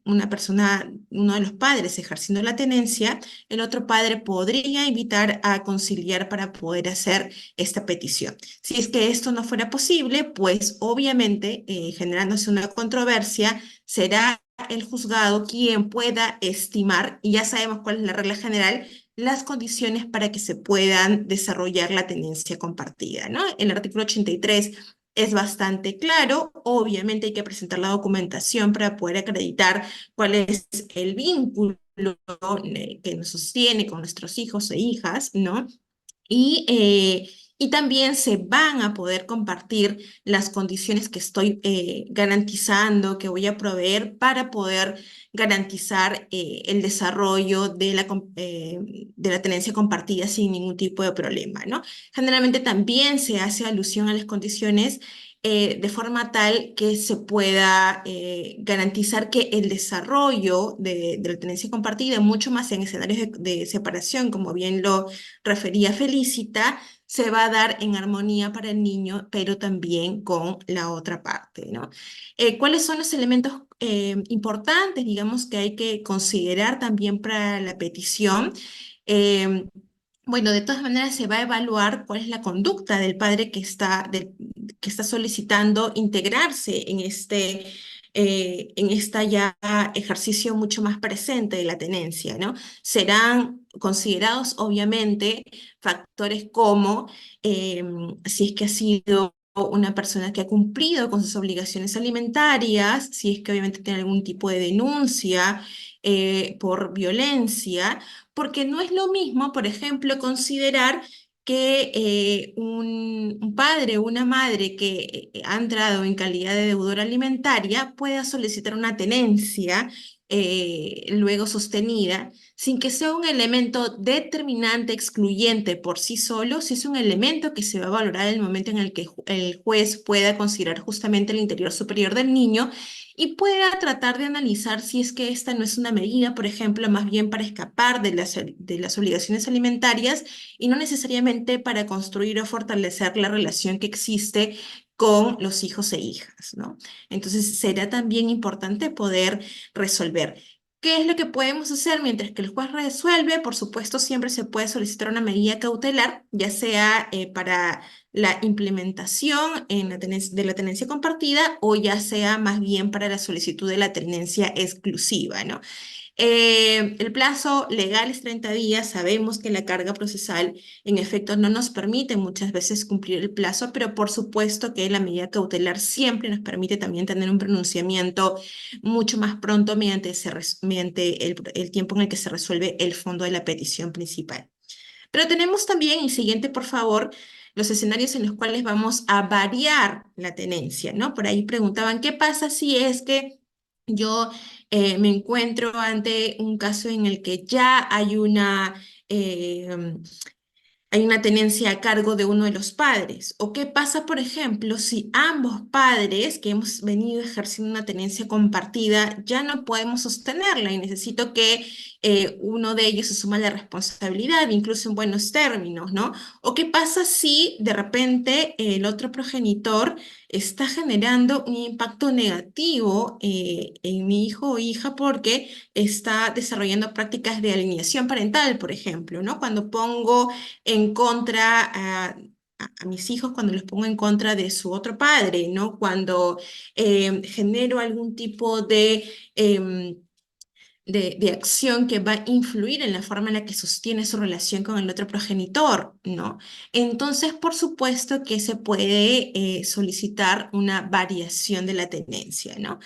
una persona, uno de los padres ejerciendo la tenencia, el otro padre podría invitar a conciliar para poder hacer esta petición. Si es que esto no fuera posible, pues obviamente generándose una controversia, será el juzgado quien pueda estimar, y ya sabemos cuál es la regla general, las condiciones para que se puedan desarrollar la tenencia compartida, ¿no? El artículo 83 es bastante claro. Obviamente hay que presentar la documentación para poder acreditar cuál es el vínculo que nos sostiene con nuestros hijos e hijas, ¿no? Y, y también se van a poder compartir las condiciones que estoy garantizando, que voy a proveer para poder garantizar el desarrollo de la tenencia compartida sin ningún tipo de problema, ¿no? Generalmente también se hace alusión a las condiciones de forma tal que se pueda garantizar que el desarrollo de la tenencia compartida, mucho más en escenarios de separación, como bien lo refería Felicita, se va a dar en armonía para el niño, pero también con la otra parte, ¿no? ¿Cuáles son los elementos importantes, digamos, que hay que considerar también para la petición? Bueno, de todas maneras se va a evaluar cuál es la conducta del padre que está solicitando integrarse en esta ya ejercicio mucho más presente de la tenencia, ¿no? Serán considerados, obviamente, factores como si es que ha sido una persona que ha cumplido con sus obligaciones alimentarias, si es que obviamente tiene algún tipo de denuncia por violencia, porque no es lo mismo, por ejemplo, considerar que un padre o una madre que ha entrado en calidad de deudor alimentaria pueda solicitar una tenencia luego sostenida sin que sea un elemento determinante, excluyente por sí solo, si es un elemento que se va a valorar en el momento en el que el juez pueda considerar justamente el interior superior del niño y pueda tratar de analizar si es que esta no es una medida, por ejemplo, más bien para escapar de las obligaciones alimentarias y no necesariamente para construir o fortalecer la relación que existe con los hijos e hijas, ¿no? Entonces, será también importante poder resolver. ¿Qué es lo que podemos hacer mientras que el juez resuelve? Por supuesto, siempre se puede solicitar una medida cautelar, ya sea para la implementación de la tenencia compartida o ya sea más bien para la solicitud de la tenencia exclusiva, ¿no? El plazo legal es 30 días. Sabemos que la carga procesal en efecto no nos permite muchas veces cumplir el plazo, pero por supuesto que la medida cautelar siempre nos permite también tener un pronunciamiento mucho más pronto mediante el tiempo en el que se resuelve el fondo de la petición principal. Pero tenemos también, y siguiente por favor, los escenarios en los cuales vamos a variar la tenencia, ¿no? Por ahí preguntaban, ¿qué pasa si es que yo me encuentro ante un caso en el que ya eh, hay una tenencia a cargo de uno de los padres? ¿O qué pasa, por ejemplo, si ambos padres que hemos venido ejerciendo una tenencia compartida ya no podemos sostenerla y necesito que uno de ellos asuma la responsabilidad, incluso en buenos términos, ¿no? ¿O qué pasa si de repente el otro progenitor está generando un impacto negativo en mi hijo o hija porque está desarrollando prácticas de alineación parental, por ejemplo, ¿no? Cuando pongo en contra a mis hijos, cuando los pongo en contra de su otro padre, ¿no? Cuando genero algún tipo em, de acción que va a influir en la forma en la que sostiene su relación con el otro progenitor, ¿no? Entonces, por supuesto que se puede solicitar una variación de la tenencia, ¿no?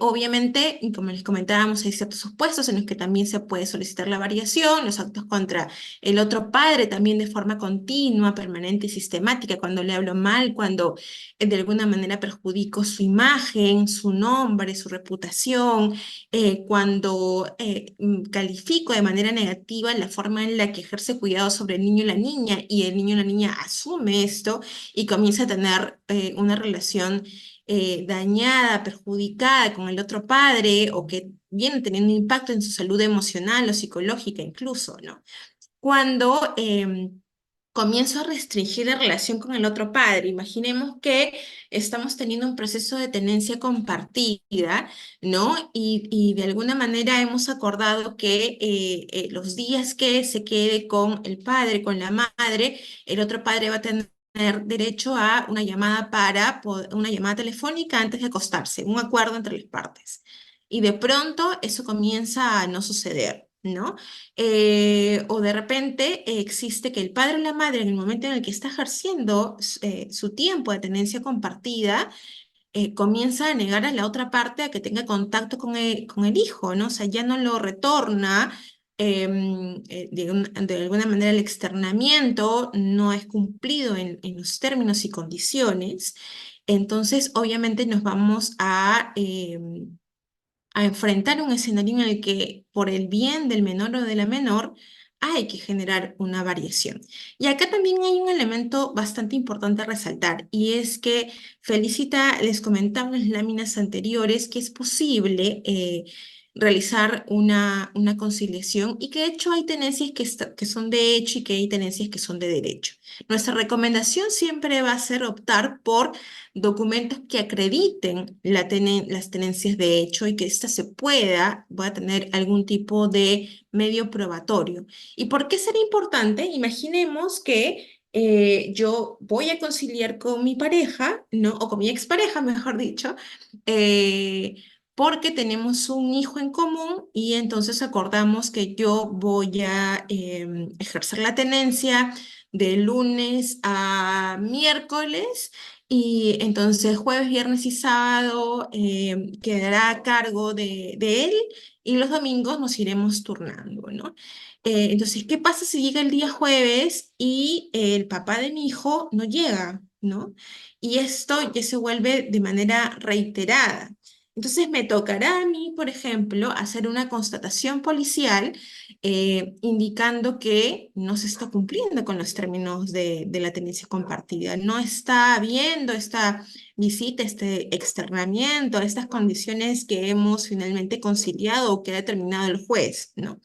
Obviamente, y como les comentábamos, hay ciertos supuestos en los que también se puede solicitar la variación, los actos contra el otro padre también de forma continua, permanente y sistemática, cuando le hablo mal, cuando de alguna manera perjudico su imagen, su nombre, su reputación, cuando califico de manera negativa la forma en la que ejerce cuidado sobre el niño y la niña, y el niño y la niña asume esto y comienza a tener una relación dañada, perjudicada con el otro padre, o que viene teniendo impacto en su salud emocional o psicológica incluso, ¿no? Cuando comienzo a restringir la relación con el otro padre. Imaginemos que estamos teniendo un proceso de tenencia compartida, ¿no? Y de alguna manera hemos acordado que los días que se quede con el padre, con la madre, el otro padre va a tener derecho a una llamada una llamada telefónica antes de acostarse, un acuerdo entre las partes. Y de pronto eso comienza a no suceder, ¿no? O de repente existe que el padre o la madre, en el momento en el que está ejerciendo su tiempo de tenencia compartida, comienza a negar a la otra parte a que tenga contacto con el hijo, ¿no? O sea, ya no lo retorna. De alguna manera el externamiento no es cumplido en los términos y condiciones. Entonces, obviamente nos vamos a enfrentar un escenario en el que por el bien del menor o de la menor hay que generar una variación. Y acá también hay un elemento bastante importante a resaltar, y es que Felicita les comentaba en las láminas anteriores que es posible realizar una conciliación y que de hecho hay tenencias que son de hecho y que hay tenencias que son de derecho. Nuestra recomendación siempre va a ser optar por documentos que acrediten las tenencias de hecho y que ésta pueda tener algún tipo de medio probatorio. ¿Y por qué será importante? Imaginemos que yo voy a conciliar con mi pareja, ¿no? O con mi expareja, mejor dicho, eh, porque tenemos un hijo en común y entonces acordamos que yo voy a ejercer la tenencia de lunes a miércoles y entonces jueves, viernes y sábado quedará a cargo de él y los domingos nos iremos turnando, ¿no? Entonces, ¿qué pasa si llega el día jueves y el papá de mi hijo no llega, ¿no? Y esto ya se vuelve de manera reiterada. Entonces me tocará a mí, por ejemplo, hacer una constatación policial indicando que no se está cumpliendo con los términos de la tenencia compartida. No está habiendo esta visita, este externamiento, estas condiciones que hemos finalmente conciliado o que ha determinado el juez, ¿no?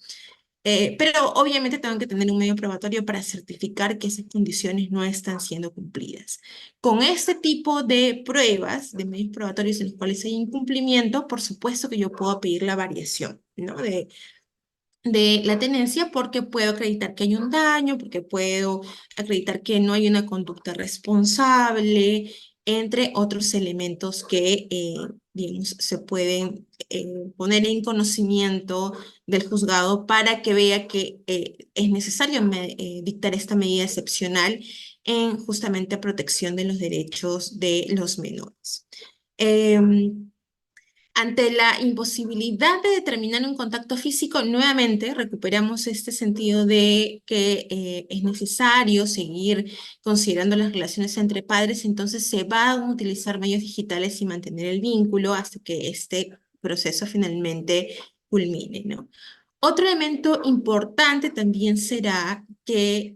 Pero obviamente tengo que tener un medio probatorio para certificar que esas condiciones no están siendo cumplidas. Con este tipo de pruebas, de medios probatorios en los cuales hay incumplimiento, por supuesto que yo puedo pedir la variación, ¿no? De la tenencia porque puedo acreditar que hay un daño, porque puedo acreditar que no hay una conducta responsable, entre otros elementos que, digamos, se pueden poner en conocimiento del juzgado para que vea que es necesario dictar esta medida excepcional en justamente protección de los derechos de los menores. Em, Ante la imposibilidad de determinar un contacto físico, nuevamente recuperamos este sentido de que es necesario seguir considerando las relaciones entre padres, entonces se van a utilizar medios digitales y mantener el vínculo hasta que este proceso finalmente culmine, ¿no? Otro elemento importante también será que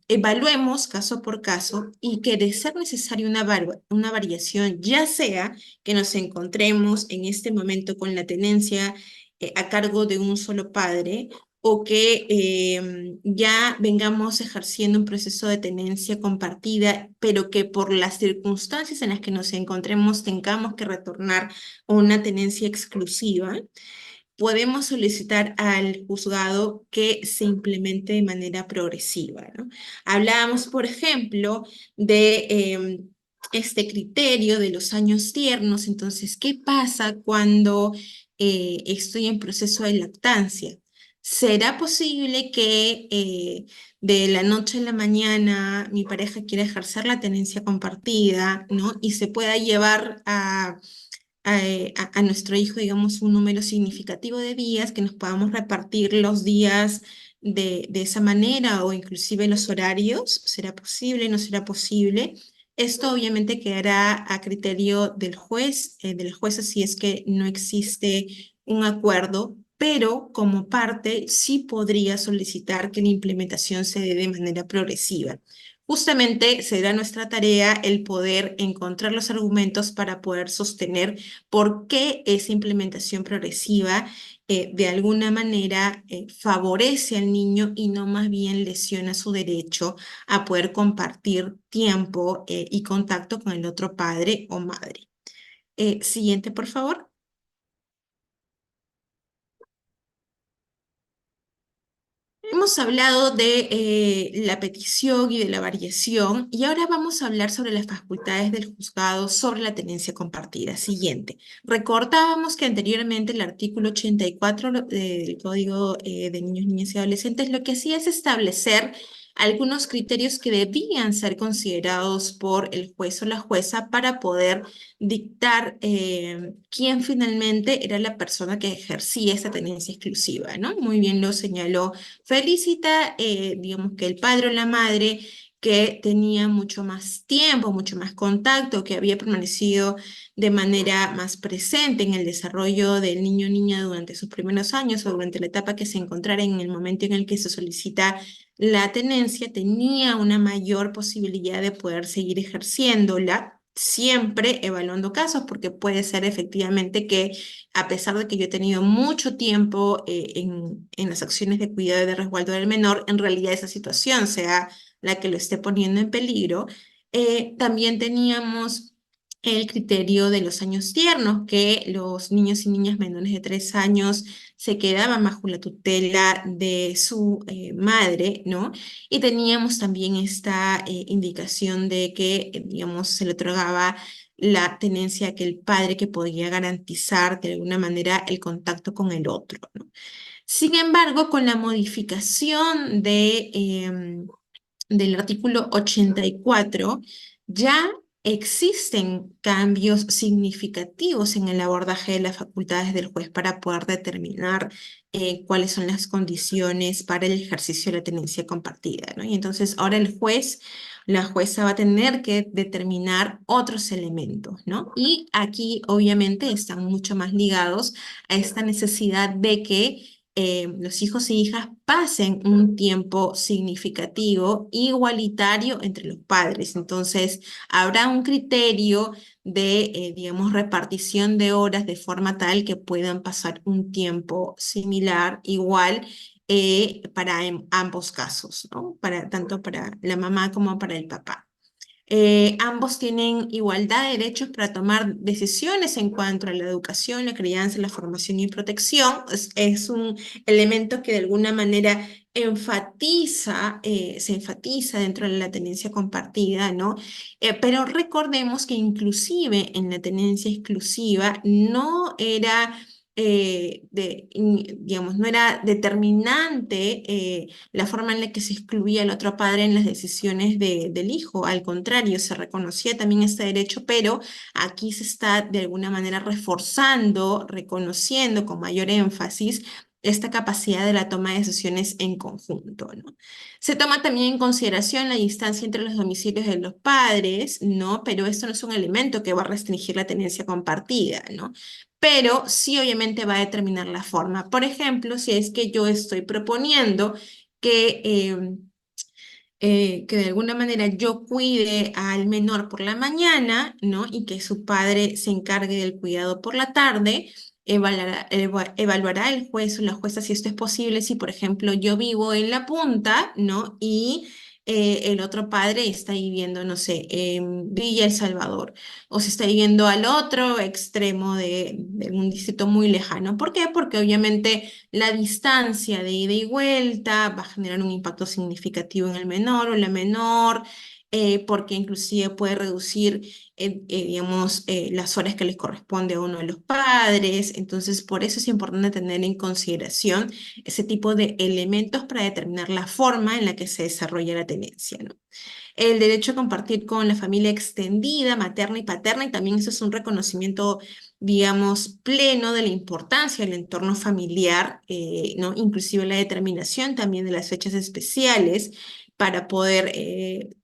evaluemos caso por caso y que de ser necesaria una variación, ya sea que nos encontremos en este momento con la tenencia a cargo de un solo padre o que ya vengamos ejerciendo un proceso de tenencia compartida, pero que por las circunstancias en las que nos encontremos tengamos que retornar a una tenencia exclusiva, podemos solicitar al juzgado que se implemente de manera progresiva, ¿no? Hablábamos, por ejemplo, de este criterio de los años tiernos. Entonces, ¿qué pasa cuando estoy en proceso de lactancia? ¿Será posible que de la noche a la mañana mi pareja quiera ejercer la tenencia compartida, ¿no? Y se pueda llevar a nuestro hijo, digamos, un número significativo de días, que nos podamos repartir los días de esa manera o inclusive los horarios? ¿Será posible? ¿No será posible? Esto obviamente quedará a criterio del juez si es que no existe un acuerdo, pero como parte sí podría solicitar que la implementación se dé de manera progresiva. Justamente será nuestra tarea el poder encontrar los argumentos para poder sostener por qué esa implementación progresiva de alguna manera favorece al niño y no más bien lesiona su derecho a poder compartir tiempo y contacto con el otro padre o madre. Siguiente, por favor. Hemos hablado de la petición y de la variación y ahora vamos a hablar sobre las facultades del juzgado sobre la tenencia compartida. Siguiente. Recordábamos que anteriormente el artículo 84 del Código de Niños, Niñas y Adolescentes lo que hacía es establecer algunos criterios que debían ser considerados por el juez o la jueza para poder dictar quién finalmente era la persona que ejercía esta tenencia exclusiva, ¿no? Muy bien lo señaló Felicita, digamos que el padre o la madre que tenía mucho más tiempo, mucho más contacto, que había permanecido de manera más presente en el desarrollo del niño o niña durante sus primeros años o durante la etapa que se encontrara en el momento en el que se solicita la tenencia, tenía una mayor posibilidad de poder seguir ejerciéndola siempre evaluando casos, porque puede ser efectivamente que a pesar de que yo he tenido mucho tiempo en las acciones de cuidado y de resguardo del menor, en realidad esa situación sea la que lo esté poniendo en peligro. También teníamos el criterio de los años tiernos, que los niños y niñas menores de 3 años se quedaban bajo la tutela de su madre, ¿no? Y teníamos también esta indicación de que, digamos, se le otorgaba la tenencia a aquel padre que podía garantizar de alguna manera el contacto con el otro, ¿no? Sin embargo, con la modificación del artículo 84, ya existen cambios significativos en el abordaje de las facultades del juez para poder determinar cuáles son las condiciones para el ejercicio de la tenencia compartida, ¿no? Y entonces ahora el juez, la jueza va a tener que determinar otros elementos, ¿no? Y aquí obviamente están mucho más ligados a esta necesidad de que los hijos e hijas pasen un tiempo significativo, igualitario entre los padres. Entonces, habrá un criterio de, digamos, repartición de horas de forma tal que puedan pasar un tiempo similar, igual, para ambos casos, ¿no? Tanto para la mamá como para el papá. Ambos tienen igualdad de derechos para tomar decisiones en cuanto a la educación, la crianza, la formación y protección. Es un elemento que de alguna manera se enfatiza dentro de la tenencia compartida, ¿no? Pero recordemos que inclusive en la tenencia exclusiva no era... digamos, no era determinante la forma en la que se excluía al otro padre en las decisiones del hijo. Al contrario, se reconocía también este derecho, pero aquí se está de alguna manera reforzando, reconociendo con mayor énfasis esta capacidad de la toma de decisiones en conjunto, ¿no? Se toma también en consideración la distancia entre los domicilios de los padres, ¿no? Pero esto no es un elemento que va a restringir la tenencia compartida, ¿no? Pero sí obviamente va a determinar la forma. Por ejemplo, si es que yo estoy proponiendo que, que de alguna manera yo cuide al menor por la mañana, ¿no? Y que su padre se encargue del cuidado por la tarde. Evaluará el juez o la jueza si esto es posible, si por ejemplo yo vivo en la punta, ¿no? Y el otro padre está viviendo, no sé, en Villa El Salvador, o se está viviendo al otro extremo de un distrito muy lejano. ¿Por qué? Porque obviamente la distancia de ida y vuelta va a generar un impacto significativo en el menor o la menor, porque inclusive puede reducir, digamos, las horas que les corresponde a uno de los padres. Entonces, por eso es importante tener en consideración ese tipo de elementos para determinar la forma en la que se desarrolla la tenencia, ¿no? El derecho a compartir con la familia extendida, materna y paterna, y también eso es un reconocimiento, digamos, pleno de la importancia del entorno familiar, ¿no? Inclusive la determinación también de las fechas especiales para poder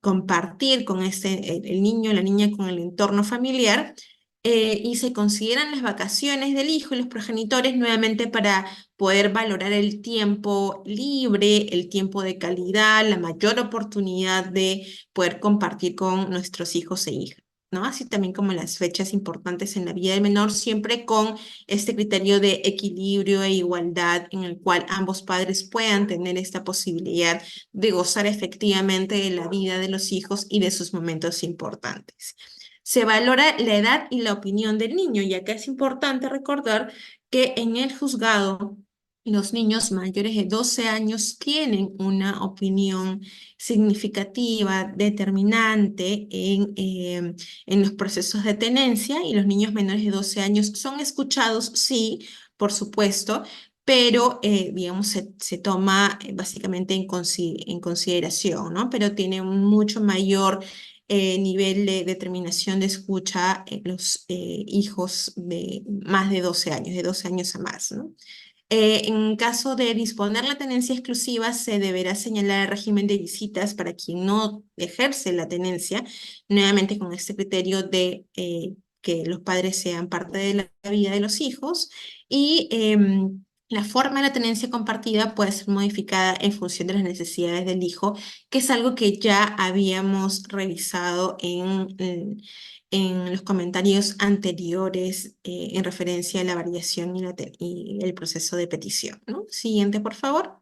compartir con el niño, la niña con el entorno familiar. Y se consideran las vacaciones del hijo y los progenitores nuevamente para poder valorar el tiempo libre, el tiempo de calidad, la mayor oportunidad de poder compartir con nuestros hijos e hijas, ¿no? Así también como las fechas importantes en la vida del menor, siempre con este criterio de equilibrio e igualdad en el cual ambos padres puedan tener esta posibilidad de gozar efectivamente de la vida de los hijos y de sus momentos importantes. Se valora la edad y la opinión del niño, y acá es importante recordar que en el juzgado los niños mayores de 12 años tienen una opinión significativa, determinante en los procesos de tenencia, y los niños menores de 12 años son escuchados, sí, por supuesto, pero digamos se toma básicamente en consideración, ¿no? Pero tiene un mucho mayor nivel de determinación de escucha en los hijos de más de 12 años a más, ¿no? En caso de disponer la tenencia exclusiva, se deberá señalar el régimen de visitas para quien no ejerce la tenencia, nuevamente con este criterio de que los padres sean parte de la vida de los hijos, y la forma de la tenencia compartida puede ser modificada en función de las necesidades del hijo, que es algo que ya habíamos revisado en los comentarios anteriores en referencia a la variación y el proceso de petición, ¿no? Siguiente, por favor.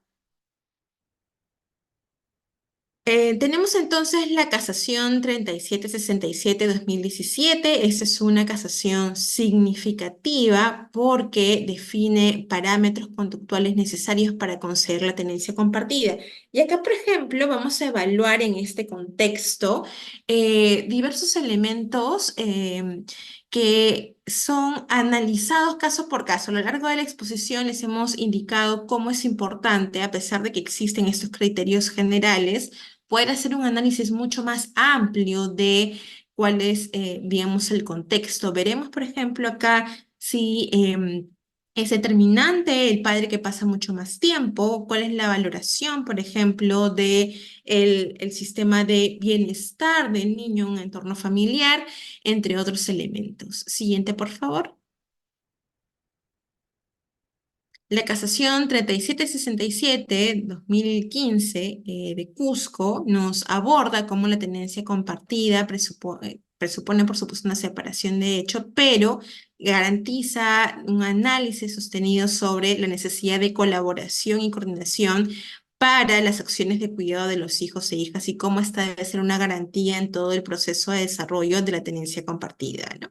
Tenemos entonces la casación 3767-2017. Esta es una casación significativa porque define parámetros conductuales necesarios para conceder la tenencia compartida. Y acá, por ejemplo, vamos a evaluar en este contexto diversos elementos que son analizados caso por caso. A lo largo de la exposición les hemos indicado cómo es importante, a pesar de que existen estos criterios generales, poder hacer un análisis mucho más amplio de cuál es, digamos, el contexto. Veremos, por ejemplo, acá si es determinante el padre que pasa mucho más tiempo, cuál es la valoración, por ejemplo, de el sistema de bienestar del niño en un entorno familiar, entre otros elementos. Siguiente, por favor. La casación 3767-2015 de Cusco nos aborda cómo la tenencia compartida presupone, por supuesto, una separación de hecho, pero garantiza un análisis sostenido sobre la necesidad de colaboración y coordinación para las acciones de cuidado de los hijos e hijas y cómo esta debe ser una garantía en todo el proceso de desarrollo de la tenencia compartida, ¿no?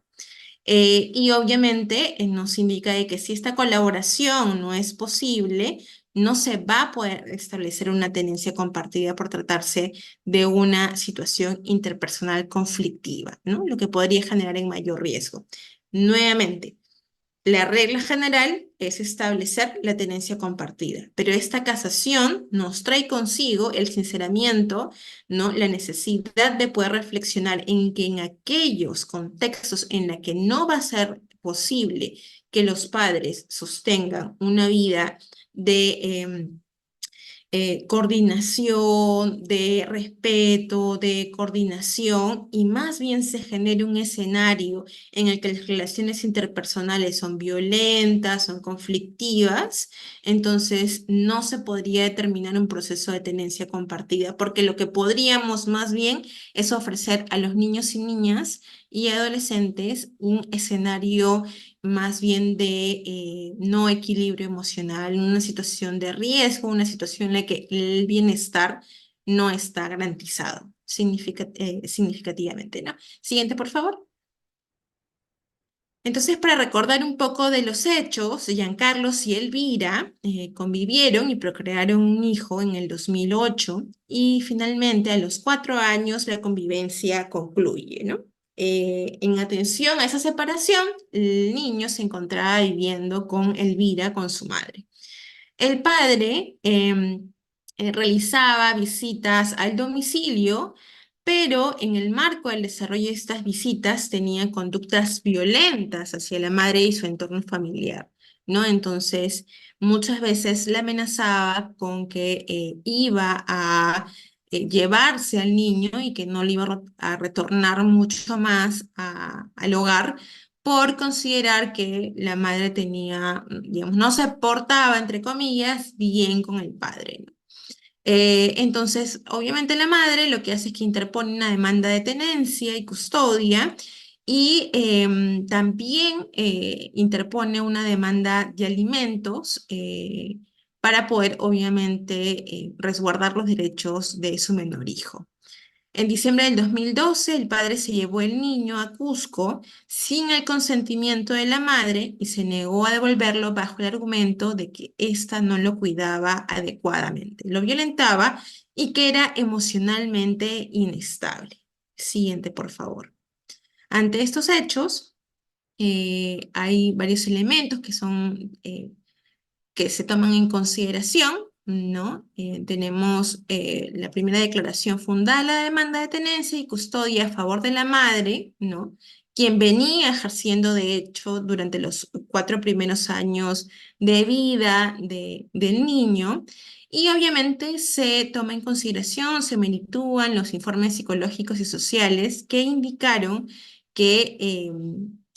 Y obviamente nos indica de que si esta colaboración no es posible, no se va a poder establecer una tenencia compartida por tratarse de una situación interpersonal conflictiva, ¿no? Lo que podría generar en mayor riesgo. Nuevamente, la regla general es establecer la tenencia compartida, pero esta casación nos trae consigo el sinceramiento, ¿no? La necesidad de poder reflexionar en que en aquellos contextos en los que no va a ser posible que los padres sostengan una vida de coordinación, de respeto, de coordinación, y más bien se genere un escenario en el que las relaciones interpersonales son violentas, son conflictivas, entonces no se podría determinar un proceso de tenencia compartida, porque lo que podríamos más bien es ofrecer a los niños y niñas y adolescentes un escenario más bien de no equilibrio emocional, una situación de riesgo, una situación en la que el bienestar no está garantizado significativamente, ¿no? Siguiente, por favor. Entonces, para recordar un poco de los hechos, Giancarlos y Elvira convivieron y procrearon un hijo en el 2008 y finalmente a los 4 años la convivencia concluye, ¿no? En atención a esa separación, el niño se encontraba viviendo con Elvira, con su madre. El padre realizaba visitas al domicilio, pero en el marco del desarrollo de estas visitas tenía conductas violentas hacia la madre y su entorno familiar, ¿no? Entonces, muchas veces la amenazaba con que iba a llevarse al niño y que no le iba a retornar mucho más al hogar por considerar que la madre tenía, digamos, no se portaba, entre comillas, bien con el padre, ¿no? Entonces, obviamente la madre lo que hace es que interpone una demanda de tenencia y custodia y también interpone una demanda de alimentos para poder, obviamente, resguardar los derechos de su menor hijo. En diciembre del 2012, el padre se llevó el niño a Cusco sin el consentimiento de la madre y se negó a devolverlo bajo el argumento de que ésta no lo cuidaba adecuadamente, lo violentaba y que era emocionalmente inestable. Siguiente, por favor. Ante estos hechos, hay varios elementos que se toman en consideración, ¿no? Tenemos la primera declaración fundada, la demanda de tenencia y custodia a favor de la madre, ¿no? Quien venía ejerciendo, de hecho, durante los 4 primeros años de vida del niño. Y obviamente se toma en consideración, se monitorúan los informes psicológicos y sociales que indicaron que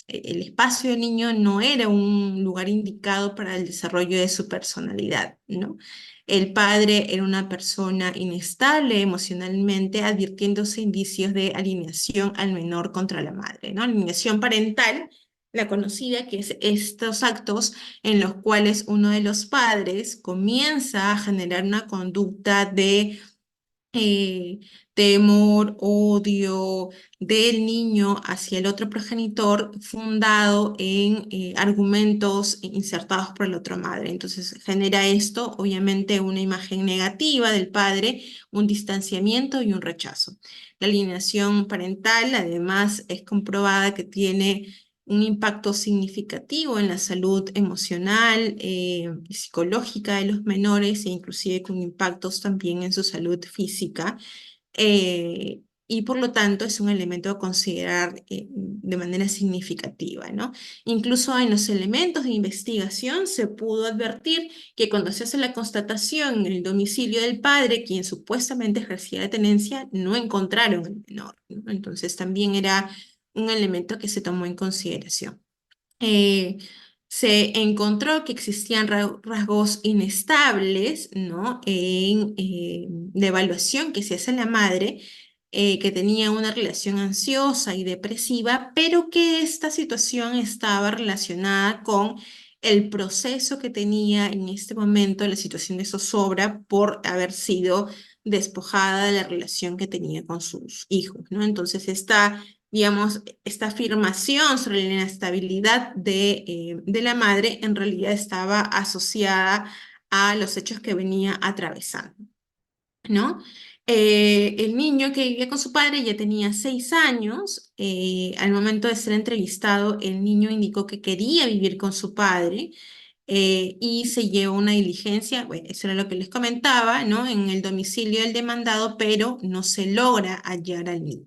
el espacio del niño no era un lugar indicado para el desarrollo de su personalidad, ¿no? El padre era una persona inestable emocionalmente, advirtiéndose indicios de alineación al menor contra la madre, ¿no? Alineación parental, la conocida, que es estos actos en los cuales uno de los padres comienza a generar una conducta de eh, temor, odio del niño hacia el otro progenitor fundado en argumentos insertados por la otra madre. Entonces genera esto, obviamente, una imagen negativa del padre, un distanciamiento y un rechazo. La alienación parental, además, es comprobada que tiene un impacto significativo en la salud emocional y psicológica de los menores e inclusive con impactos también en su salud física. Y por lo tanto es un elemento a considerar de manera significativa, ¿no? Incluso en los elementos de investigación se pudo advertir que cuando se hace la constatación en el domicilio del padre, quien supuestamente ejercía la tenencia, no encontraron al menor, ¿no? Entonces también era un elemento que se tomó en consideración. eh, Se encontró que existían rasgos inestables, ¿no? De evaluación que se hace en la madre, que tenía una relación ansiosa y depresiva, pero que esta situación estaba relacionada con el proceso que tenía en este momento, la situación de zozobra por haber sido despojada de la relación que tenía con sus hijos, ¿no? Entonces, digamos, esta afirmación sobre la inestabilidad de la madre en realidad estaba asociada a los hechos que venía atravesando, ¿no? El niño que vivía con su padre ya tenía 6 años. Al momento de ser entrevistado, el niño indicó que quería vivir con su padre. Y se llevó una diligencia, bueno, eso era lo que les comentaba, ¿no? En el domicilio del demandado, pero no se logra hallar al niño.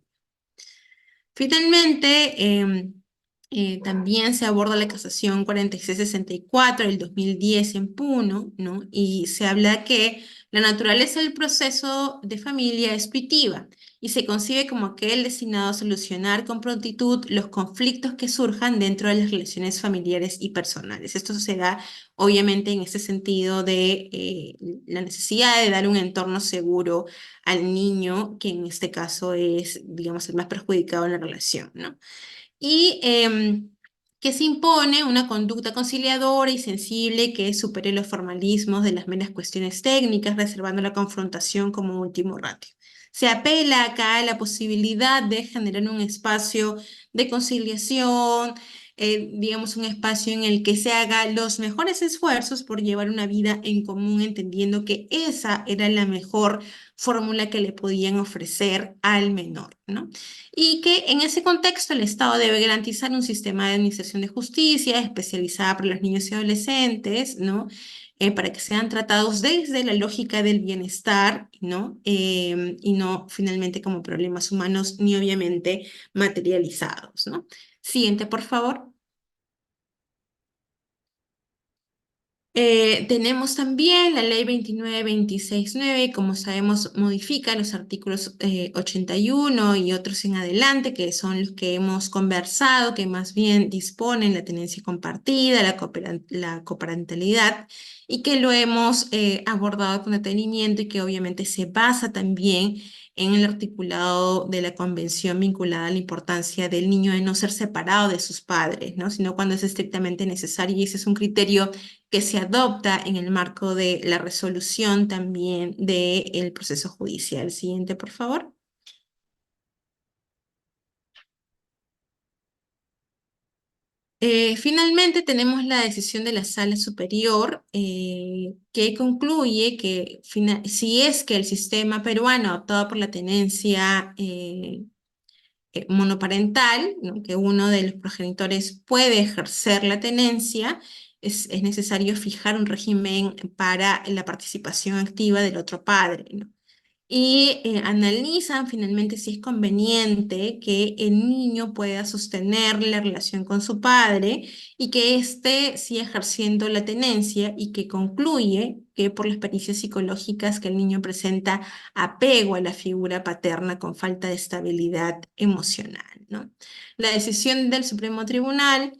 Finalmente, también se aborda la casación 4664 del 2010 en Puno, ¿no? Y se habla que la naturaleza del proceso de familia es pitiva y se concibe como aquel destinado a solucionar con prontitud los conflictos que surjan dentro de las relaciones familiares y personales. Esto se da, obviamente, en ese sentido de la necesidad de dar un entorno seguro al niño, que en este caso es, digamos, el más perjudicado en la relación, ¿no? Y que se impone una conducta conciliadora y sensible que supere los formalismos de las meras cuestiones técnicas, reservando la confrontación como último ratio. Se apela acá a la posibilidad de generar un espacio de conciliación, digamos, un espacio en el que se haga los mejores esfuerzos por llevar una vida en común, entendiendo que esa era la mejor fórmula que le podían ofrecer al menor, ¿no? Y que en ese contexto el Estado debe garantizar un sistema de administración de justicia especializada para los niños y adolescentes, ¿no? Para que sean tratados desde la lógica del bienestar, ¿no? Y no finalmente como problemas humanos ni obviamente materializados, ¿no? Siguiente, por favor. Tenemos también la ley 29269, como sabemos, modifica los artículos 81 y otros en adelante, que son los que hemos conversado, que más bien disponen la tenencia compartida, la coparentalidad, y que lo hemos abordado con detenimiento y que obviamente se basa también en el articulado de la convención vinculada a la importancia del niño de no ser separado de sus padres, ¿no? Sino cuando es estrictamente necesario, y ese es un criterio que se adopta en el marco de la resolución también del proceso judicial. Siguiente, por favor. Finalmente tenemos la decisión de la Sala Superior que concluye que si es que el sistema peruano optado por la tenencia monoparental, ¿no? Que uno de los progenitores puede ejercer la tenencia, es necesario fijar un régimen para la participación activa del otro padre, ¿no? y analizan finalmente si es conveniente que el niño pueda sostener la relación con su padre y que éste siga ejerciendo la tenencia y que concluye que por las pericias psicológicas que el niño presenta apego a la figura paterna con falta de estabilidad emocional, ¿no? La decisión del Supremo Tribunal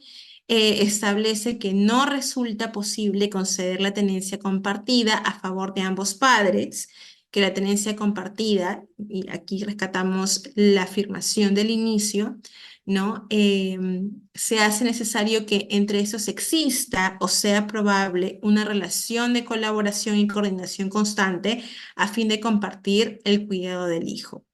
establece que no resulta posible conceder la tenencia compartida a favor de ambos padres, que la tenencia compartida, y aquí rescatamos la afirmación del inicio, ¿no? Se hace necesario que entre esos exista o sea probable una relación de colaboración y coordinación constante a fin de compartir el cuidado del hijo.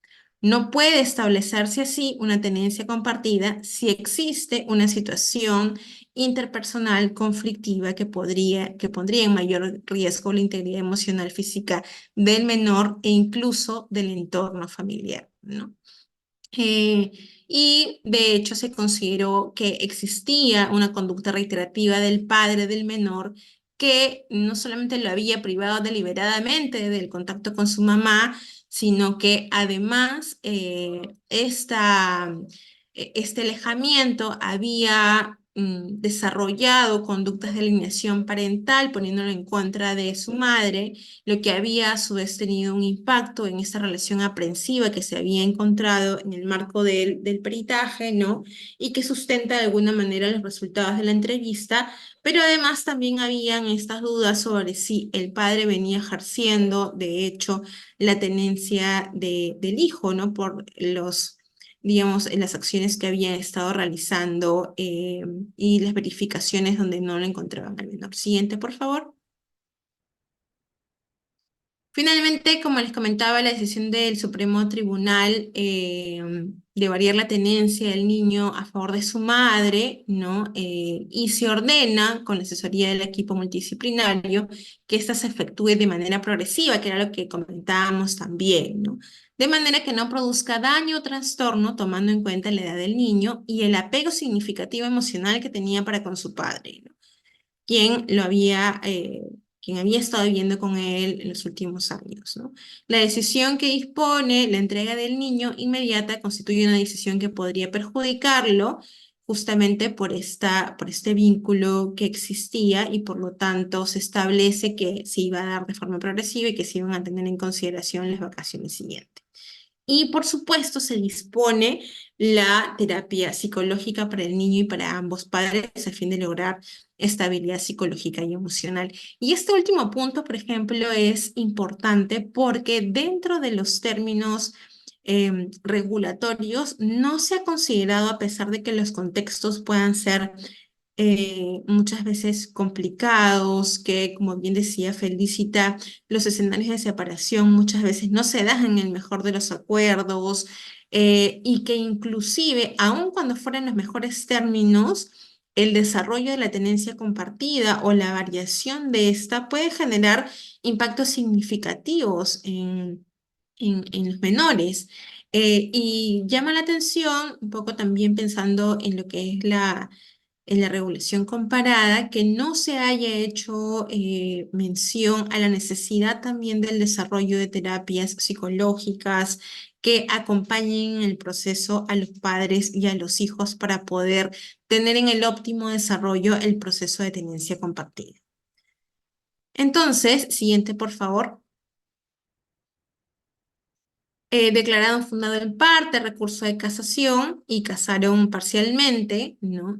No puede establecerse así una tenencia compartida si existe una situación interpersonal conflictiva que pondría en mayor riesgo la integridad emocional física del menor e incluso del entorno familiar, ¿no? Eh, y de hecho se consideró que existía una conducta reiterativa del padre del menor que no solamente lo había privado deliberadamente del contacto con su mamá, sino que además este alejamiento había desarrollado conductas de alienación parental, poniéndolo en contra de su madre, lo que había a su vez tenido un impacto en esta relación aprensiva que se había encontrado en el marco del peritaje, ¿no? Y que sustenta de alguna manera los resultados de la entrevista, pero además también habían estas dudas sobre si el padre venía ejerciendo, de hecho, la tenencia del hijo, ¿no? Por digamos, en las acciones que había estado realizando y las verificaciones donde no lo encontraban al menor. Siguiente, por favor. Finalmente, como les comentaba, la decisión del Supremo Tribunal de variar la tenencia del niño a favor de su madre, ¿no? Y se ordena, con la asesoría del equipo multidisciplinario, que ésta se efectúe de manera progresiva, que era lo que comentábamos también, ¿no? De manera que no produzca daño o trastorno, tomando en cuenta la edad del niño y el apego significativo emocional que tenía para con su padre, ¿no? quien lo había, quien había estado viviendo con él en los últimos años, ¿no? La decisión que dispone la entrega del niño inmediata constituye una decisión que podría perjudicarlo justamente por este vínculo que existía y por lo tanto se establece que se iba a dar de forma progresiva y que se iban a tener en consideración las vacaciones siguientes. Y por supuesto se dispone la terapia psicológica para el niño y para ambos padres a fin de lograr estabilidad psicológica y emocional. Y este último punto, por ejemplo, es importante porque dentro de los términos regulatorios no se ha considerado, a pesar de que los contextos puedan ser muchas veces complicados, que como bien decía Felicita, los escenarios de separación muchas veces no se dan en el mejor de los acuerdos y que inclusive, aun cuando fueran los mejores términos, el desarrollo de la tenencia compartida o la variación de esta puede generar impactos significativos en los menores. Y llama la atención, un poco también pensando en lo que es en la regulación comparada, que no se haya hecho mención a la necesidad también del desarrollo de terapias psicológicas que acompañen el proceso a los padres y a los hijos para poder tener en el óptimo desarrollo el proceso de tenencia compartida. Entonces, siguiente, por favor. Declararon fundado en parte recurso de casación y casaron parcialmente, ¿no?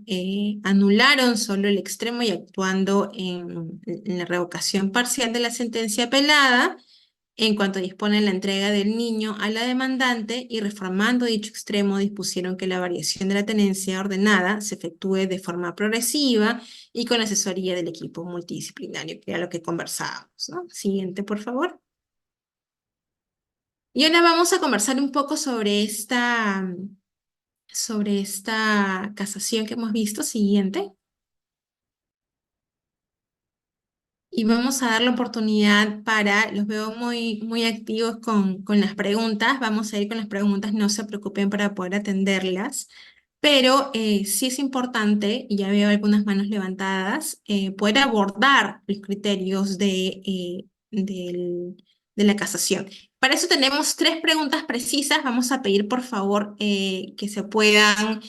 Anularon solo el extremo y actuando en la revocación parcial de la sentencia apelada en cuanto dispone la entrega del niño a la demandante y reformando dicho extremo dispusieron que la variación de la tenencia ordenada se efectúe de forma progresiva y con asesoría del equipo multidisciplinario, que era lo que conversábamos, ¿no? Siguiente, por favor. Y ahora vamos a conversar un poco sobre esta casación que hemos visto. Siguiente. Y vamos a dar la oportunidad los veo muy activos con las preguntas. Vamos a ir con las preguntas, no se preocupen para poder atenderlas. Pero sí es importante, y ya veo algunas manos levantadas, poder abordar los criterios de la casación. Para eso tenemos tres preguntas precisas. Vamos a pedir, por favor, que puedan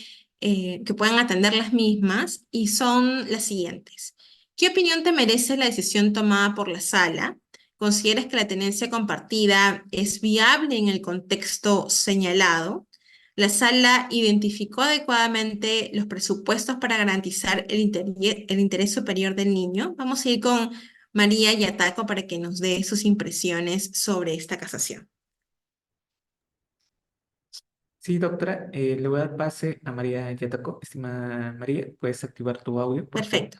atender las mismas, y son las siguientes. ¿Qué opinión te merece la decisión tomada por la sala? ¿Consideras que la tenencia compartida es viable en el contexto señalado? La sala identificó adecuadamente los presupuestos para garantizar el interés superior del niño. Vamos a ir con María Yataco para que nos dé sus impresiones sobre esta casación. Sí, doctora, le voy a dar pase a María Yataco. Estimada María, puedes activar tu audio, por favor. Perfecto.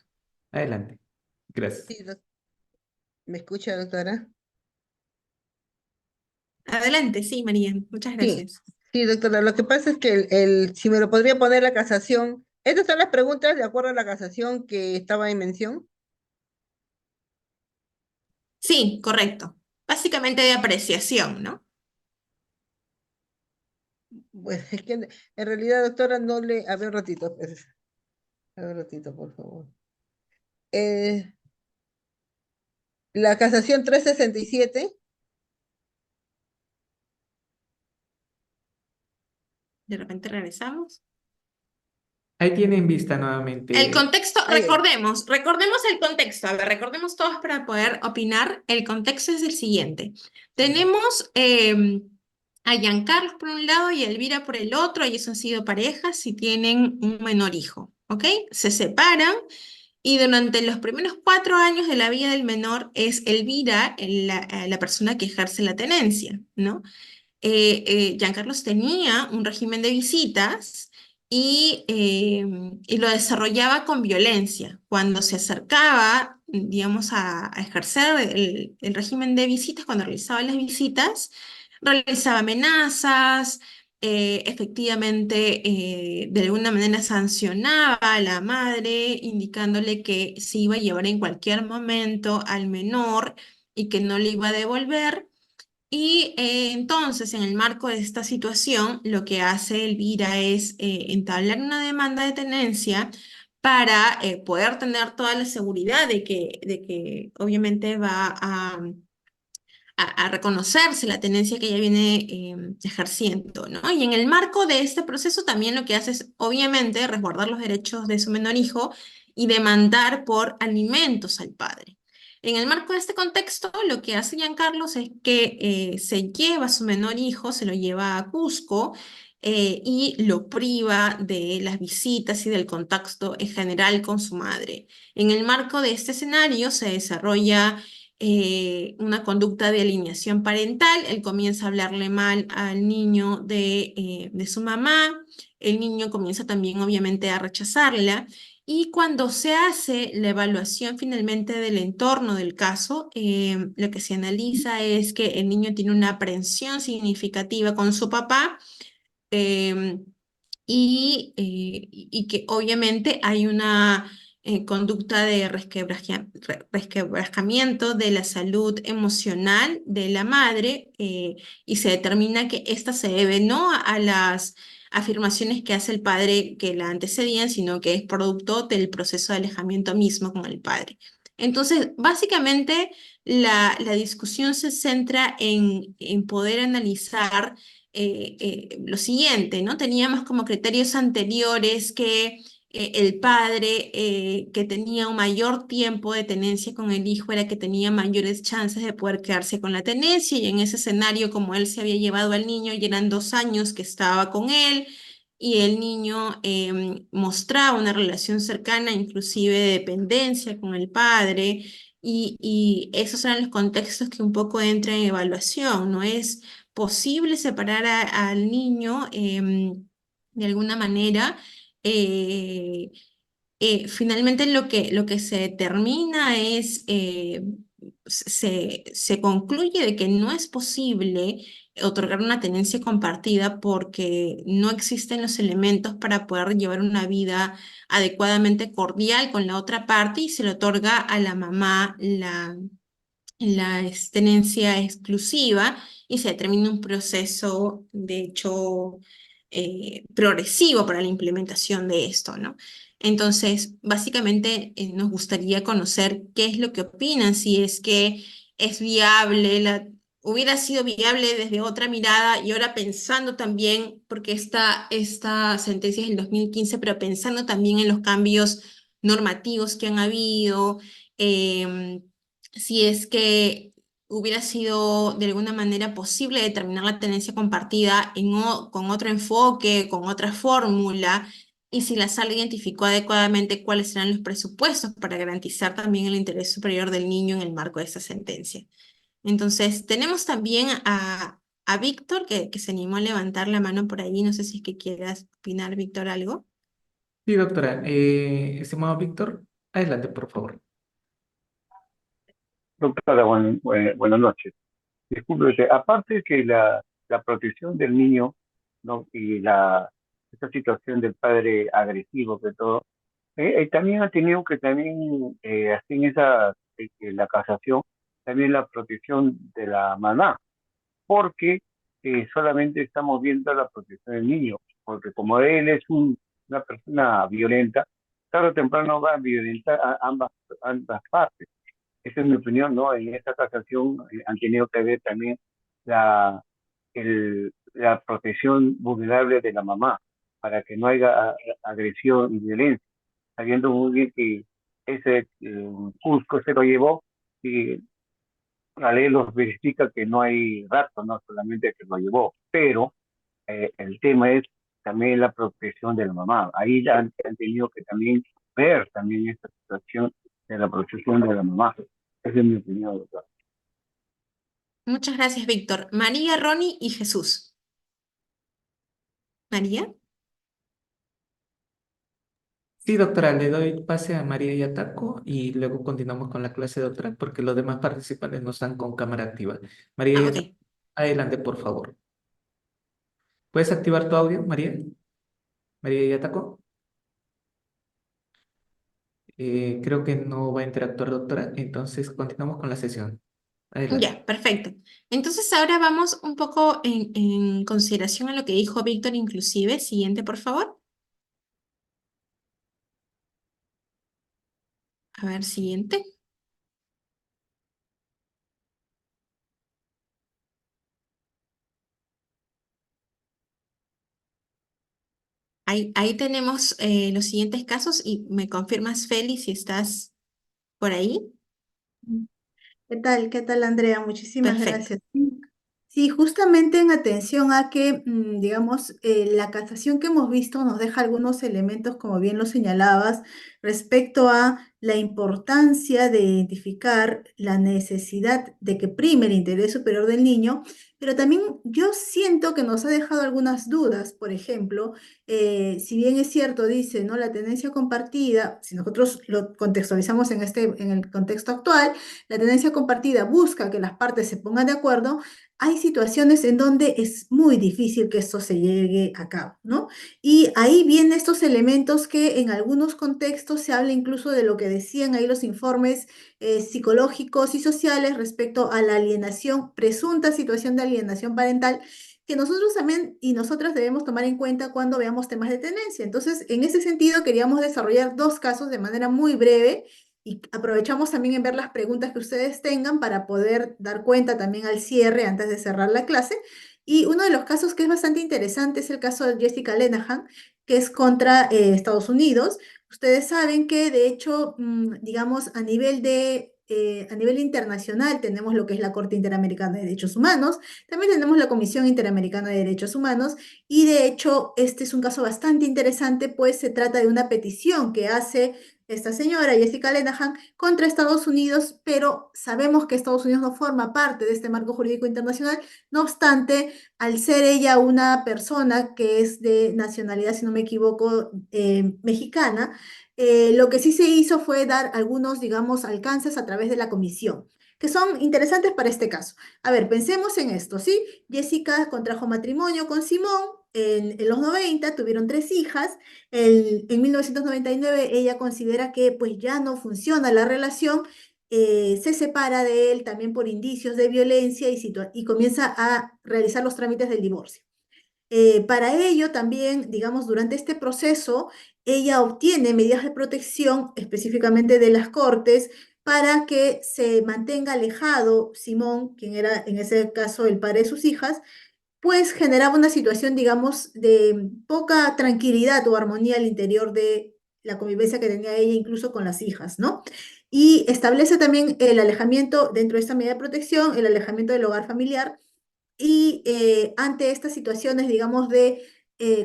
Adelante. Gracias. Sí, ¿me escucha, doctora? Adelante, sí, María. Muchas Sí, gracias. sí, doctora. Lo que pasa es que si me lo podría poner la casación. Estas son las preguntas de acuerdo a la casación que estaba en mención. Sí, correcto. Básicamente de apreciación, ¿no? Bueno, es que en realidad, doctora, no le. A ver, un ratito, pues. A ver, un ratito, por favor. Eh, la casación 367. De repente regresamos. Ahí tiene en vista El nuevamente. contexto, Ahí, recordemos el contexto. A ver, recordemos todos para poder opinar. El contexto es el siguiente. Tenemos a Giancarlo por un lado y a Elvira por el otro. Ellos han sido parejas y tienen un menor hijo, ¿ok? Se separan y durante los primeros 4 años de la vida del menor es Elvira la persona que ejerce la tenencia, ¿no? Giancarlos tenía un régimen de visitas y lo desarrollaba con violencia. Cuando se acercaba, digamos, a ejercer el régimen de visitas, cuando realizaba las visitas, realizaba amenazas, efectivamente, de alguna manera sancionaba a la madre, indicándole que se iba a llevar en cualquier momento al menor y que no le iba a devolver. Y entonces, en el marco de esta situación, lo que hace Elvira es entablar una demanda de tenencia para poder tener toda la seguridad de que obviamente va a reconocerse la tenencia que ella viene ejerciendo, ¿no? Y en el marco de este proceso también lo que hace es, obviamente, resguardar los derechos de su menor hijo y demandar por alimentos al padre. En el marco de este contexto, lo que hace Giancarlos es que se lleva a su menor hijo, se lo lleva a Cusco y lo priva de las visitas y del contacto en general con su madre. En el marco de este escenario se desarrolla una conducta de alienación parental. Él comienza a hablarle mal al niño de su mamá. El niño comienza también, obviamente, a rechazarla. Y cuando se hace la evaluación finalmente del entorno del caso, lo que se analiza es que el niño tiene una aprensión significativa con su papá. em, y que obviamente hay una conducta de resquebrajamiento de la salud emocional de la madre, y se determina que esta se debe no a las afirmaciones que hace el padre que la antecedían, sino que es producto del proceso de alejamiento mismo con el padre. Entonces, básicamente, la discusión se centra en poder analizar lo siguiente, ¿no? Teníamos como criterios anteriores que el padre que tenía un mayor tiempo de tenencia con el hijo era que tenía mayores chances de poder quedarse con la tenencia, y en ese escenario, como él se había llevado al niño y eran 2 años que estaba con él, y el niño mostraba una relación cercana, inclusive de dependencia con el padre, y esos eran los contextos que un poco entran en evaluación, ¿no? Es posible separar al niño de alguna manera. eh, Finalmente lo que se determina es, se concluye de que no es posible otorgar una tenencia compartida porque no existen los elementos para poder llevar una vida adecuadamente cordial con la otra parte, y se le otorga a la mamá la tenencia exclusiva, y se determina un proceso, de hecho, progresivo para la implementación de esto, ¿no? Entonces, básicamente, nos gustaría conocer qué es lo que opinan, si es que es viable hubiera sido viable desde otra mirada y ahora pensando también, porque esta sentencia es del 2015, pero pensando también en los cambios normativos que han habido, em, si es que hubiera sido de alguna manera posible determinar la tenencia compartida con otro enfoque, con otra fórmula, y si la sala identificó adecuadamente cuáles serán los presupuestos para garantizar también el interés superior del niño en el marco de esta sentencia. Entonces, tenemos también a Víctor, que se animó a levantar la mano por ahí. No sé si es que quieras opinar, Víctor, algo. Sí, doctora. Estimado Víctor, adelante, por favor. Doctora, buenas noches. Disculpe, aparte que la protección del niño, ¿no? Y esta situación del padre agresivo, que todo, también ha tenido que también, así en la casación, también la protección de la mamá, porque solamente estamos viendo la protección del niño, porque como él es una persona violenta, tarde o temprano va a violentar a ambas partes. Esa es mi opinión, ¿no? En esta casación han tenido que ver también la, la protección vulnerable de la mamá, para que no haya agresión y violencia, sabiendo muy bien que ese Cusco se lo llevó y la ley los verifica que no hay rapto, no solamente que lo llevó, pero el tema es también la protección de la mamá. Ahí ya han tenido que también ver también esta situación de la protección de la mamá. Esa es mi opinión, doctor. Muchas gracias, Víctor. María, Ronnie y Jesús. María. Sí, doctora, le doy pase a María Yataco y luego continuamos con la clase, doctora, porque los demás participantes no están con cámara activa. María Ah, Yataco, ok. adelante, por favor. ¿Puedes activar tu audio, María? María Yataco. Creo que no va a interactuar, doctora, entonces continuamos con la sesión. Adelante. Ya, perfecto. Entonces ahora vamos un poco en consideración a lo que dijo Víctor, inclusive. Siguiente, por favor. A ver, siguiente. Ahí tenemos los siguientes casos y me confirmas, Feli, si estás por ahí. ¿Qué tal? ¿Qué tal, Andrea? Muchísimas Perfecto. gracias. Sí, justamente en atención a que, digamos, la casación que hemos visto nos deja algunos elementos, como bien lo señalabas, respecto a la importancia de identificar la necesidad de que prime el interés superior del niño, pero también yo siento que nos ha dejado algunas dudas. Por ejemplo, si bien es cierto, dice, ¿no? La tenencia compartida, si nosotros lo contextualizamos en el contexto actual, la tenencia compartida busca que las partes se pongan de acuerdo. Hay situaciones en donde es muy difícil que esto se llegue a cabo, ¿no? Y ahí vienen estos elementos que en algunos contextos se habla incluso de lo que decían ahí los informes psicológicos y sociales respecto a la alienación, presunta situación de alienación parental, que nosotros también y nosotras debemos tomar en cuenta cuando veamos temas de tenencia. Entonces, en ese sentido, queríamos desarrollar dos casos de manera muy breve y aprovechamos también en ver las preguntas que ustedes tengan para poder dar cuenta también al cierre antes de cerrar la clase. Y uno de los casos que es bastante interesante es el caso de Jessica Lenahan, que es contra Estados Unidos. Ustedes saben que, de hecho, digamos, a nivel internacional tenemos lo que es la Corte Interamericana de Derechos Humanos, también tenemos la Comisión Interamericana de Derechos Humanos, y de hecho este es un caso bastante interesante, pues se trata de una petición que hace esta señora, Jessica Lenahan, contra Estados Unidos, pero sabemos que Estados Unidos no forma parte de este marco jurídico internacional. No obstante, al ser ella una persona que es de nacionalidad, si no me equivoco, mexicana, lo que sí se hizo fue dar algunos, digamos, alcances a través de la comisión, que son interesantes para este caso. A ver, pensemos en esto, ¿sí? Jessica contrajo matrimonio con Simón en los 90, tuvieron 3 hijas. En 1999 ella considera que pues ya no funciona la relación, se separa de él también por indicios de violencia y comienza a realizar los trámites del divorcio. Para ello también, digamos, durante este proceso, ella obtiene medidas de protección específicamente de las cortes, para que se mantenga alejado Simón, quien era en ese caso el padre de sus hijas, pues generaba una situación, digamos, de poca tranquilidad o armonía al interior de la convivencia que tenía ella incluso con las hijas, ¿no? Y establece también el alejamiento dentro de esta medida de protección, el alejamiento del hogar familiar y ante estas situaciones, digamos, de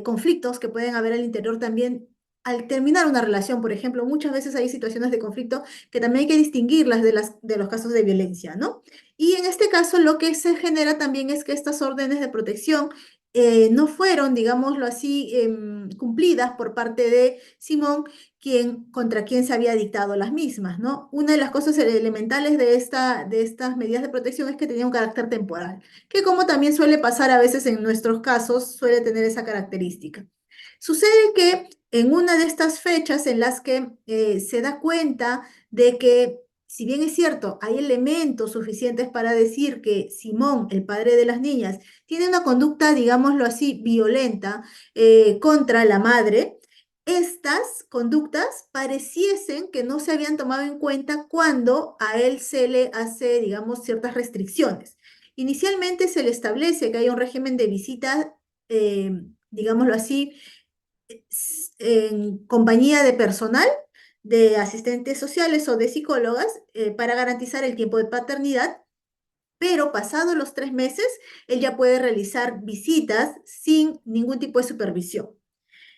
conflictos que pueden haber al interior también, al terminar una relación, por ejemplo, muchas veces hay situaciones de conflicto que también hay que distinguirlas de los casos de violencia, ¿no? Y en este caso lo que se genera también es que estas órdenes de protección no fueron, digámoslo así, cumplidas por parte de Simón, contra quien se había dictado las mismas, ¿no? Una de las cosas elementales de estas medidas de protección es que tenía un carácter temporal, que como también suele pasar a veces en nuestros casos, suele tener esa característica. Sucede que en una de estas fechas en las que se da cuenta de que, si bien es cierto, hay elementos suficientes para decir que Simón, el padre de las niñas, tiene una conducta, digámoslo así, violenta contra la madre, estas conductas pareciesen que no se habían tomado en cuenta cuando a él se le hace, digamos, ciertas restricciones. Inicialmente se le establece que hay un régimen de visita, eh, digámoslo así, en compañía de personal, de asistentes sociales o de psicólogas, para garantizar el tiempo de paternidad, pero pasados los 3 meses, él ya puede realizar visitas sin ningún tipo de supervisión.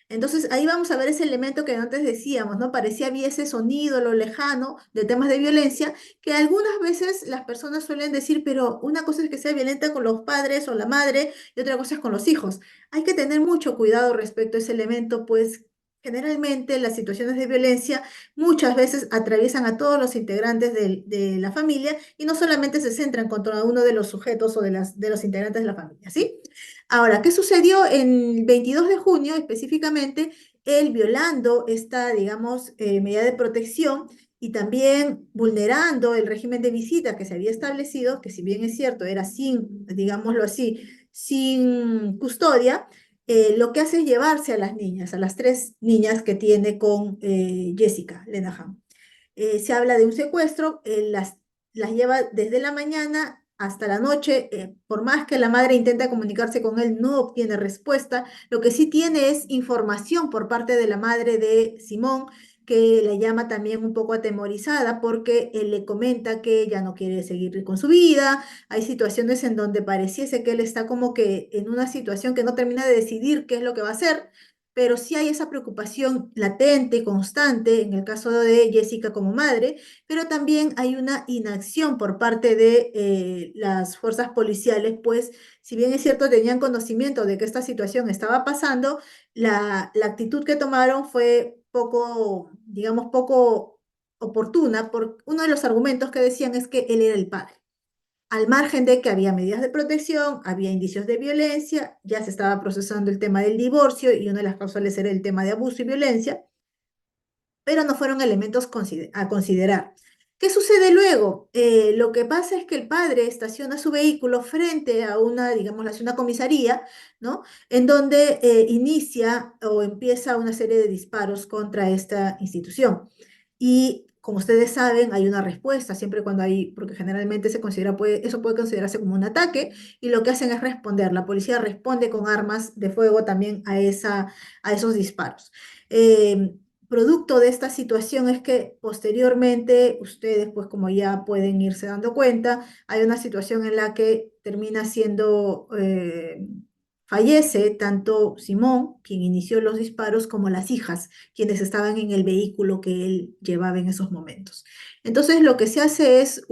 Entonces ahí vamos a ver ese elemento que antes decíamos, ¿no? Parecía había ese sonido, lo lejano de temas de violencia, que algunas veces las personas suelen decir, pero una cosa es que sea violenta con los padres o la madre y otra cosa es con los hijos. Hay que tener mucho cuidado respecto a ese elemento, pues generalmente las situaciones de violencia muchas veces atraviesan a todos los integrantes de la familia y no solamente se centran contra uno de los sujetos o de los integrantes de la familia, ¿sí? Ahora, ¿qué sucedió el 22 de junio específicamente? Él violando esta, digamos, medida de protección y también vulnerando el régimen de visita que se había establecido, que si bien es cierto, era sin, digámoslo así, sin custodia, lo que hace es llevarse a las niñas, a las 3 niñas que tiene con Jessica Lenahan. Se habla de un secuestro, las lleva desde la mañana hasta la noche, por más que la madre intenta comunicarse con él, no obtiene respuesta. Lo que sí tiene es información por parte de la madre de Simón, que la llama también un poco atemorizada porque él le comenta que ya no quiere seguir con su vida. Hay situaciones en donde pareciese que él está como que en una situación que no termina de decidir qué es lo que va a hacer, pero sí hay esa preocupación latente, constante, en el caso de Jessica como madre, pero también hay una inacción por parte de las fuerzas policiales, pues si bien es cierto tenían conocimiento de que esta situación estaba pasando, la actitud que tomaron fue poco, digamos, poco oportuna, por uno de los argumentos que decían es que él era el padre. Al margen de que había medidas de protección, había indicios de violencia, ya se estaba procesando el tema del divorcio y una de las causales era el tema de abuso y violencia, pero no fueron elementos a considerar. ¿Qué sucede luego? Lo que pasa es que el padre estaciona su vehículo frente a una, digamos, una comisaría, ¿no? En donde inicia o empieza una serie de disparos contra esta institución. Y como ustedes saben, hay una respuesta siempre cuando hay, porque generalmente se considera, eso puede considerarse como un ataque, y lo que hacen es responder. La policía responde con armas de fuego también a esos disparos. Eh, Producto de esta situación es que posteriormente ustedes, pues como ya pueden irse dando cuenta, hay una situación en la que termina siendo, fallece tanto Simón, quien inició los disparos, como las hijas, quienes estaban en el vehículo que él llevaba en esos momentos. Entonces, lo que se hace es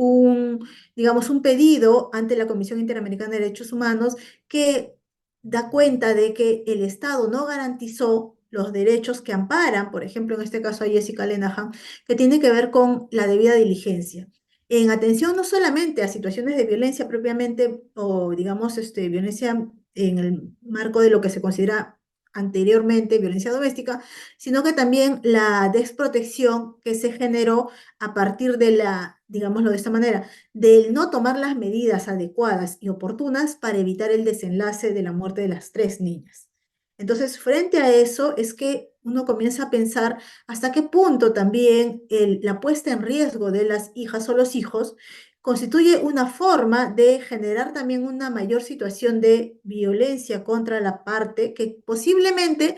digamos, un pedido ante la Comisión Interamericana de Derechos Humanos que da cuenta de que el Estado no garantizó los derechos que amparan, por ejemplo, en este caso a Jessica Lenahan, que tiene que ver con la debida diligencia. En atención no solamente a situaciones de violencia propiamente, o digamos, violencia en el marco de lo que se considera anteriormente violencia doméstica, sino que también la desprotección que se generó a partir de digámoslo de esta manera, del no tomar las medidas adecuadas y oportunas para evitar el desenlace de la muerte de las 3 niñas. Entonces, frente a eso es que uno comienza a pensar hasta qué punto también la puesta en riesgo de las hijas o los hijos constituye una forma de generar también una mayor situación de violencia contra la parte que posiblemente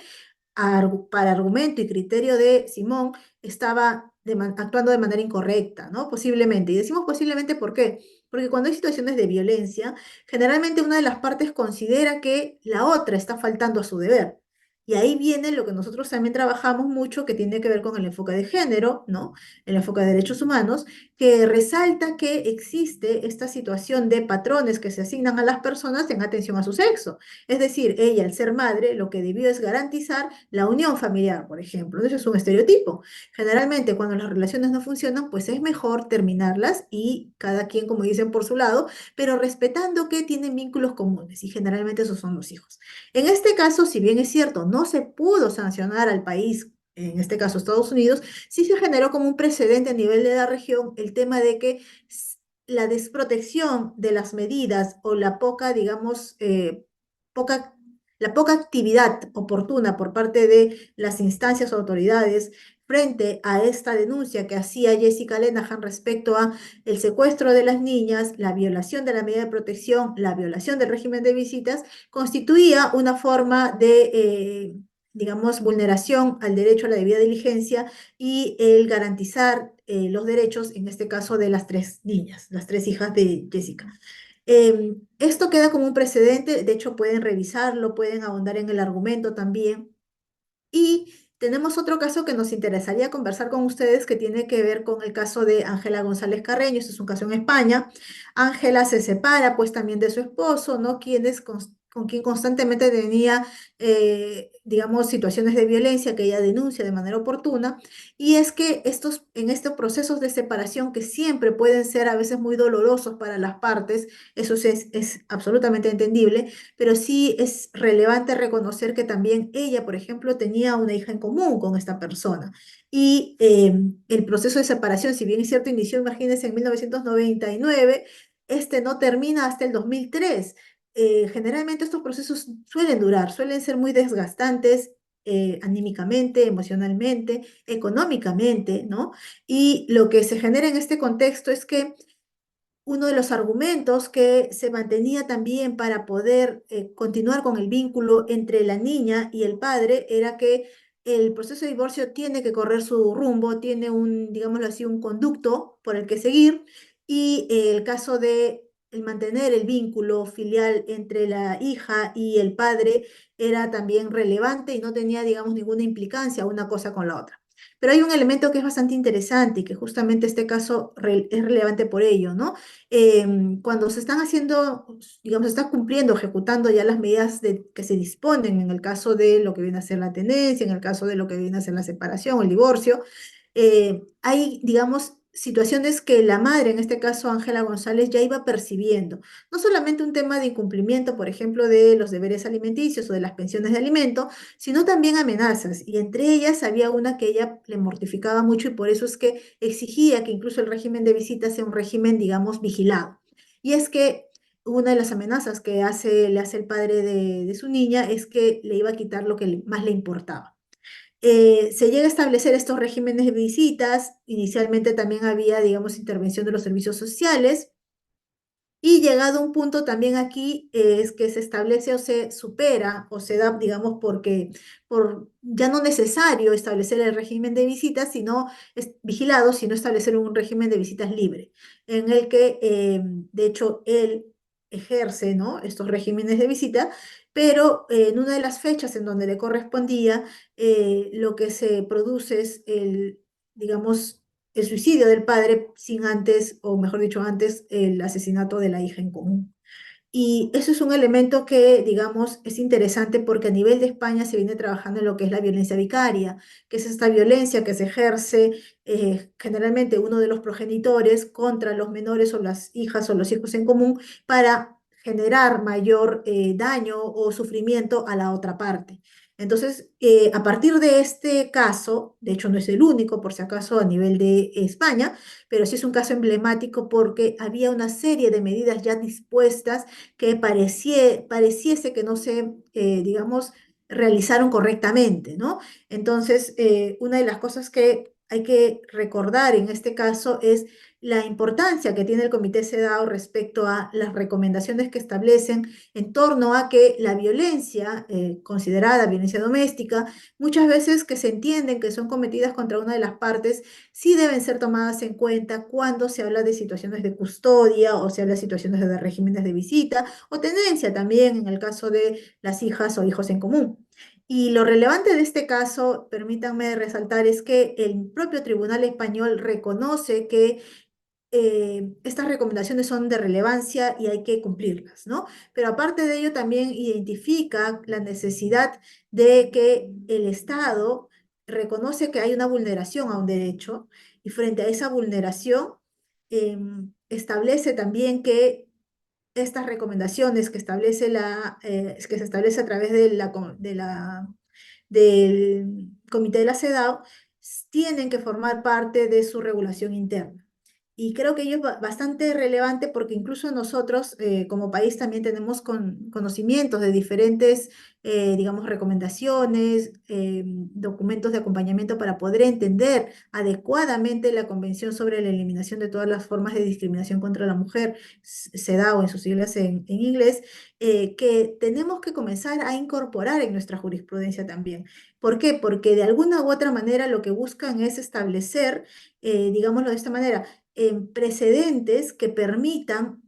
para argumento y criterio de Simón, estaba actuando de manera incorrecta, ¿no? Posiblemente. Y decimos posiblemente ¿por qué? Porque cuando hay situaciones de violencia, generalmente una de las partes considera que la otra está faltando a su deber. Y ahí viene lo que nosotros también trabajamos mucho, que tiene que ver con el enfoque de género, ¿no? El enfoque de derechos humanos, que resalta que existe esta situación de patrones que se asignan a las personas en atención a su sexo. Es decir, ella, al ser madre, lo que debió es garantizar la unión familiar, por ejemplo. Eso es un estereotipo. Generalmente, cuando las relaciones no funcionan, pues es mejor terminarlas y cada quien, como dicen, por su lado, pero respetando que tienen vínculos comunes y generalmente esos son los hijos. En este caso, si bien es cierto, no se pudo sancionar al país, en este caso Estados Unidos, sí se generó como un precedente a nivel de la región el tema de que la desprotección de las medidas o la poca, digamos, poca, la poca actividad oportuna por parte de las instancias o autoridades frente a esta denuncia que hacía Jessica Lenahan respecto a el secuestro de las niñas, la violación de la medida de protección, la violación del régimen de visitas, constituía una forma de, digamos, vulneración al derecho a la debida diligencia y el garantizar los derechos, en este caso, de las tres niñas, las tres hijas de Jessica. Esto queda como un precedente, de hecho pueden revisarlo, pueden ahondar en el argumento también. Y tenemos otro caso que nos interesaría conversar con ustedes que tiene que ver con el caso de Ángela González Carreño. Este es un caso en España. Ángela se separa pues también de su esposo, ¿no? Con quien constantemente tenía, digamos, situaciones de violencia que ella denuncia de manera oportuna. Y es que en estos procesos de separación que siempre pueden ser a veces muy dolorosos para las partes, eso es absolutamente entendible, pero sí es relevante reconocer que también ella, por ejemplo, tenía una hija en común con esta persona. Y el proceso de separación, si bien es cierto, inició, imagínense, en 1999, este no termina hasta el 2003. Generalmente estos procesos suelen durar, suelen ser muy desgastantes. Anímicamente, emocionalmente, económicamente, ¿no? Y lo que se genera en este contexto es que uno de los argumentos que se mantenía también para poder continuar con el vínculo entre la niña y el padre era que el proceso de divorcio tiene que correr su rumbo, tiene un, digámoslo así, un conducto por el que seguir, y el caso de el mantener el vínculo filial entre la hija y el padre era también relevante y no tenía, digamos, ninguna implicancia una cosa con la otra. Pero hay un elemento que es bastante interesante y que justamente este caso es relevante por ello, ¿no? Cuando se están haciendo, digamos, se está cumpliendo, ejecutando ya las medidas que se disponen en el caso de lo que viene a ser la tenencia, en el caso de lo que viene a ser la separación o el divorcio, hay, digamos, situaciones que la madre, en este caso Ángela González, ya iba percibiendo. No solamente un tema de incumplimiento, por ejemplo, de los deberes alimenticios o de las pensiones de alimento, sino también amenazas. Y entre ellas había una que ella le mortificaba mucho y por eso es que exigía que incluso el régimen de visitas sea un régimen, digamos, vigilado. Y es que una de las amenazas que le hace el padre de su niña es que le iba a quitar lo que más le importaba. Se llega a establecer estos regímenes de visitas. Inicialmente también había, digamos, intervención de los servicios sociales. Y llegado a un punto también aquí es que se establece o se supera o se da, digamos, porque por ya no necesario establecer el régimen de visitas, sino vigilado, sino establecer un régimen de visitas libre, en el que, de hecho, él ejerce, ¿no?, estos regímenes de visita, pero en una de las fechas en donde le correspondía, lo que se produce es digamos, el suicidio del padre sin antes, o mejor dicho, antes el asesinato de la hija en común. Y eso es un elemento que, digamos, es interesante porque a nivel de España se viene trabajando en lo que es la violencia vicaria, que es esta violencia que se ejerce generalmente uno de los progenitores contra los menores o las hijas o los hijos en común para generar mayor daño o sufrimiento a la otra parte. Entonces, a partir de este caso, de hecho no es el único, por si acaso, a nivel de España, pero sí es un caso emblemático porque había una serie de medidas ya dispuestas que pareciese que no se, digamos, realizaron correctamente, ¿no? Entonces, una de las cosas que hay que recordar en este caso es la importancia que tiene el Comité CEDAW respecto a las recomendaciones que establecen en torno a que la violencia, considerada violencia doméstica, muchas veces que se entienden que son cometidas contra una de las partes, sí deben ser tomadas en cuenta cuando se habla de situaciones de custodia o se habla de situaciones de regímenes de visita o tenencia también en el caso de las hijas o hijos en común. Y lo relevante de este caso, permítanme resaltar, es que el propio Tribunal Español reconoce que estas recomendaciones son de relevancia y hay que cumplirlas, ¿no? Pero aparte de ello, también identifica la necesidad de que el Estado reconoce que hay una vulneración a un derecho y frente a esa vulneración establece también que estas recomendaciones que establece que se establece a través del Comité de la CEDAW tienen que formar parte de su regulación interna. Y creo que ello es bastante relevante porque incluso nosotros como país también tenemos conocimientos de diferentes, digamos, recomendaciones, documentos de acompañamiento para poder entender adecuadamente la Convención sobre la Eliminación de todas las formas de discriminación contra la mujer, CEDAW en sus siglas en inglés, que tenemos que comenzar a incorporar en nuestra jurisprudencia también. ¿Por qué? Porque de alguna u otra manera lo que buscan es establecer, digámoslo de esta manera, precedentes que permitan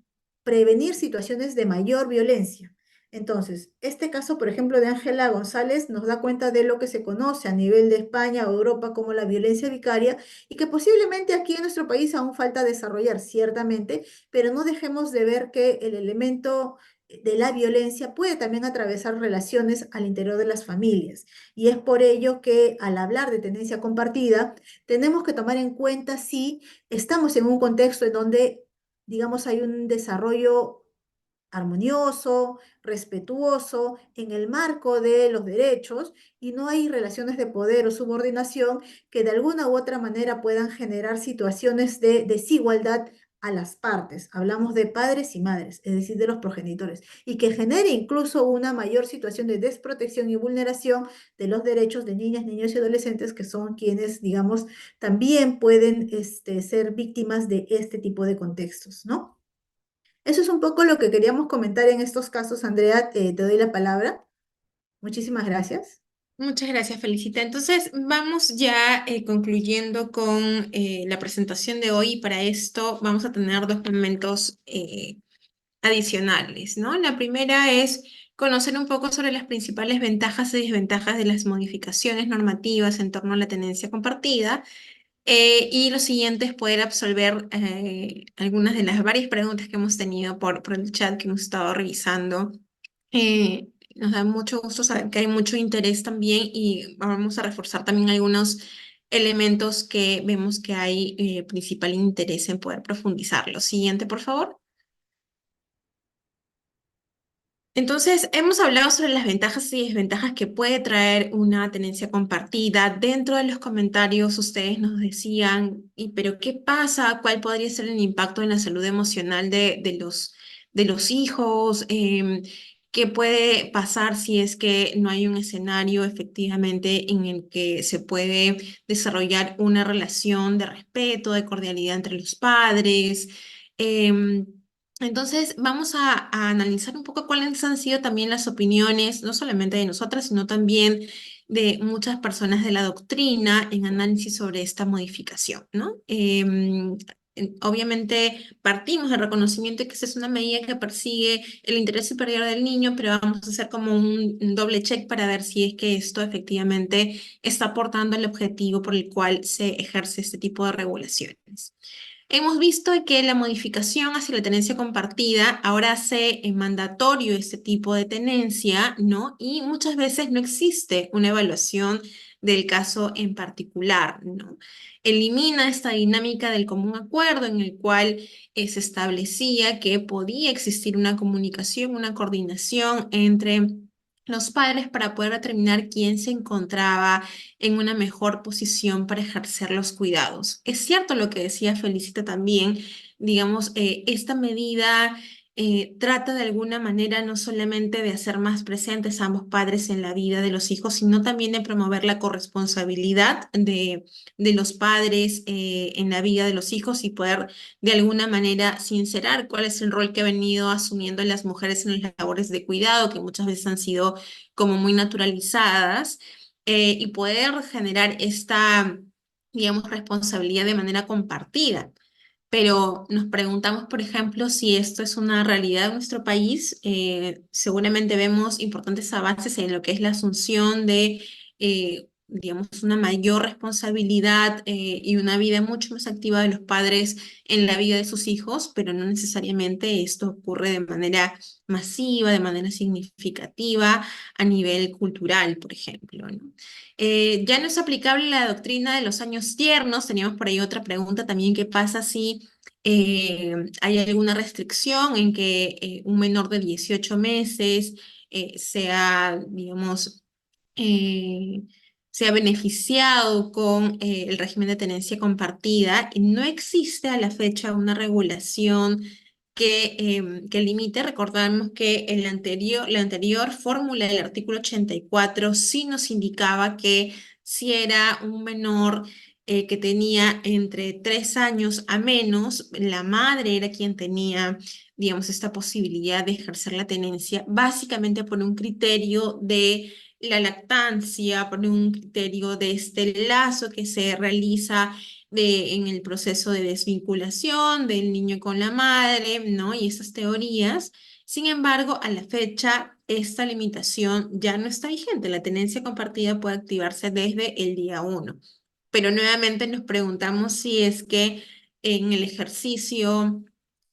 prevenir situaciones de mayor violencia. Entonces, este caso, por ejemplo, de Ángela González nos da cuenta de lo que se conoce a nivel de España o Europa como la violencia vicaria y que posiblemente aquí en nuestro país aún falta desarrollar, ciertamente, pero no dejemos de ver que el elemento de la violencia puede también atravesar relaciones al interior de las familias. Y es por ello que al hablar de tenencia compartida, tenemos que tomar en cuenta si estamos en un contexto en donde, digamos, hay un desarrollo armonioso, respetuoso, en el marco de los derechos y no hay relaciones de poder o subordinación que de alguna u otra manera puedan generar situaciones de desigualdad a las partes. Hablamos de padres y madres, es decir, de los progenitores, y que genere incluso una mayor situación de desprotección y vulneración de los derechos de niñas, niños y adolescentes que son quienes, digamos, también pueden ser víctimas de este tipo de contextos, ¿no? Eso es un poco lo que queríamos comentar en estos casos, Andrea, te doy la palabra. Muchísimas gracias. Muchas gracias, Felicita. Entonces, vamos ya concluyendo con la presentación de hoy y para esto vamos a tener dos momentos adicionales, ¿no? La primera es conocer un poco sobre las principales ventajas y desventajas de las modificaciones normativas en torno a la tenencia compartida. Y lo siguiente es poder absolver algunas de las varias preguntas que hemos tenido por el chat que hemos estado revisando. Nos da mucho gusto saber que hay mucho interés también y vamos a reforzar también algunos elementos que vemos que hay principal interés en poder profundizar. Lo siguiente, por favor. Entonces, hemos hablado sobre las ventajas y desventajas que puede traer una tenencia compartida. Dentro de los comentarios, ustedes nos decían, pero qué pasa? ¿Cuál podría ser el impacto en la salud emocional de los hijos? ¿Qué puede pasar si es que no hay un escenario efectivamente en el que se puede desarrollar una relación de respeto, de cordialidad entre los padres? Em, entonces, vamos a analizar un poco cuáles han sido también las opiniones, no solamente de nosotras, sino también de muchas personas de la doctrina en análisis sobre esta modificación, ¿no? Obviamente partimos del reconocimiento de que esa es una medida que persigue el interés superior del niño, pero vamos a hacer como un doble check para ver si es que esto efectivamente está aportando el objetivo por el cual se ejerce este tipo de regulaciones. Hemos visto que la modificación hacia la tenencia compartida ahora hace mandatorio este tipo de tenencia, ¿no? Y muchas veces no existe una evaluación del caso en particular, ¿no? Elimina esta dinámica del común acuerdo en el cual se establecía que podía existir una comunicación, una coordinación entre los padres para poder determinar quién se encontraba en una mejor posición para ejercer los cuidados. Es cierto lo que decía Felicita también, digamos, esta medida trata de alguna manera no solamente de hacer más presentes a ambos padres en la vida de los hijos, sino también de promover la corresponsabilidad de los padres en la vida de los hijos y poder de alguna manera sincerar cuál es el rol que han venido asumiendo las mujeres en las labores de cuidado, que muchas veces han sido como muy naturalizadas, y poder generar esta, digamos, responsabilidad de manera compartida. Pero nos preguntamos, por ejemplo, si esto es una realidad en nuestro país. Seguramente vemos importantes avances en lo que es la asunción de, digamos, una mayor responsabilidad y una vida mucho más activa de los padres en la vida de sus hijos, pero no necesariamente esto ocurre de manera masiva, de manera significativa a nivel cultural, por ejemplo, ¿no? Ya no es aplicable la doctrina de los años tiernos. Teníamos por ahí otra pregunta también: ¿qué pasa si hay alguna restricción en que un menor de 18 meses sea, digamos, eh, sea beneficiado con el régimen de tenencia compartida? Y no existe a la fecha una regulación que limite. Recordamos que la anterior fórmula del artículo 84 sí nos indicaba que si era un menor que tenía entre 3 años a menos, la madre era quien tenía, digamos, esta posibilidad de ejercer la tenencia, básicamente por un criterio de la lactancia, por un criterio de este lazo que se realiza en el proceso de desvinculación del niño con la madre, ¿no? Y esas teorías. Sin embargo, a la fecha, esta limitación ya no está vigente. La tenencia compartida puede activarse desde el día 1. Pero nuevamente nos preguntamos si es que en el ejercicio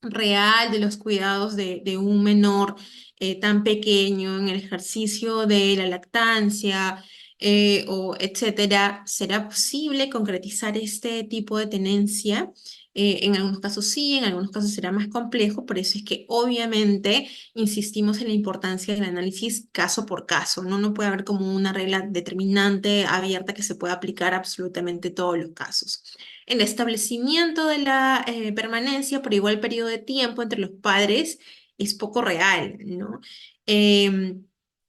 real de los cuidados de un menor tan pequeño, en el ejercicio de la lactancia, o etcétera, ¿será posible concretizar este tipo de tenencia? En algunos casos sí, en algunos casos será más complejo. Por eso es que obviamente insistimos en la importancia del análisis caso por caso, ¿no? No puede haber como una regla determinante abierta que se pueda aplicar a absolutamente todos los casos. El establecimiento de la permanencia por igual periodo de tiempo entre los padres es poco real, ¿no? Em,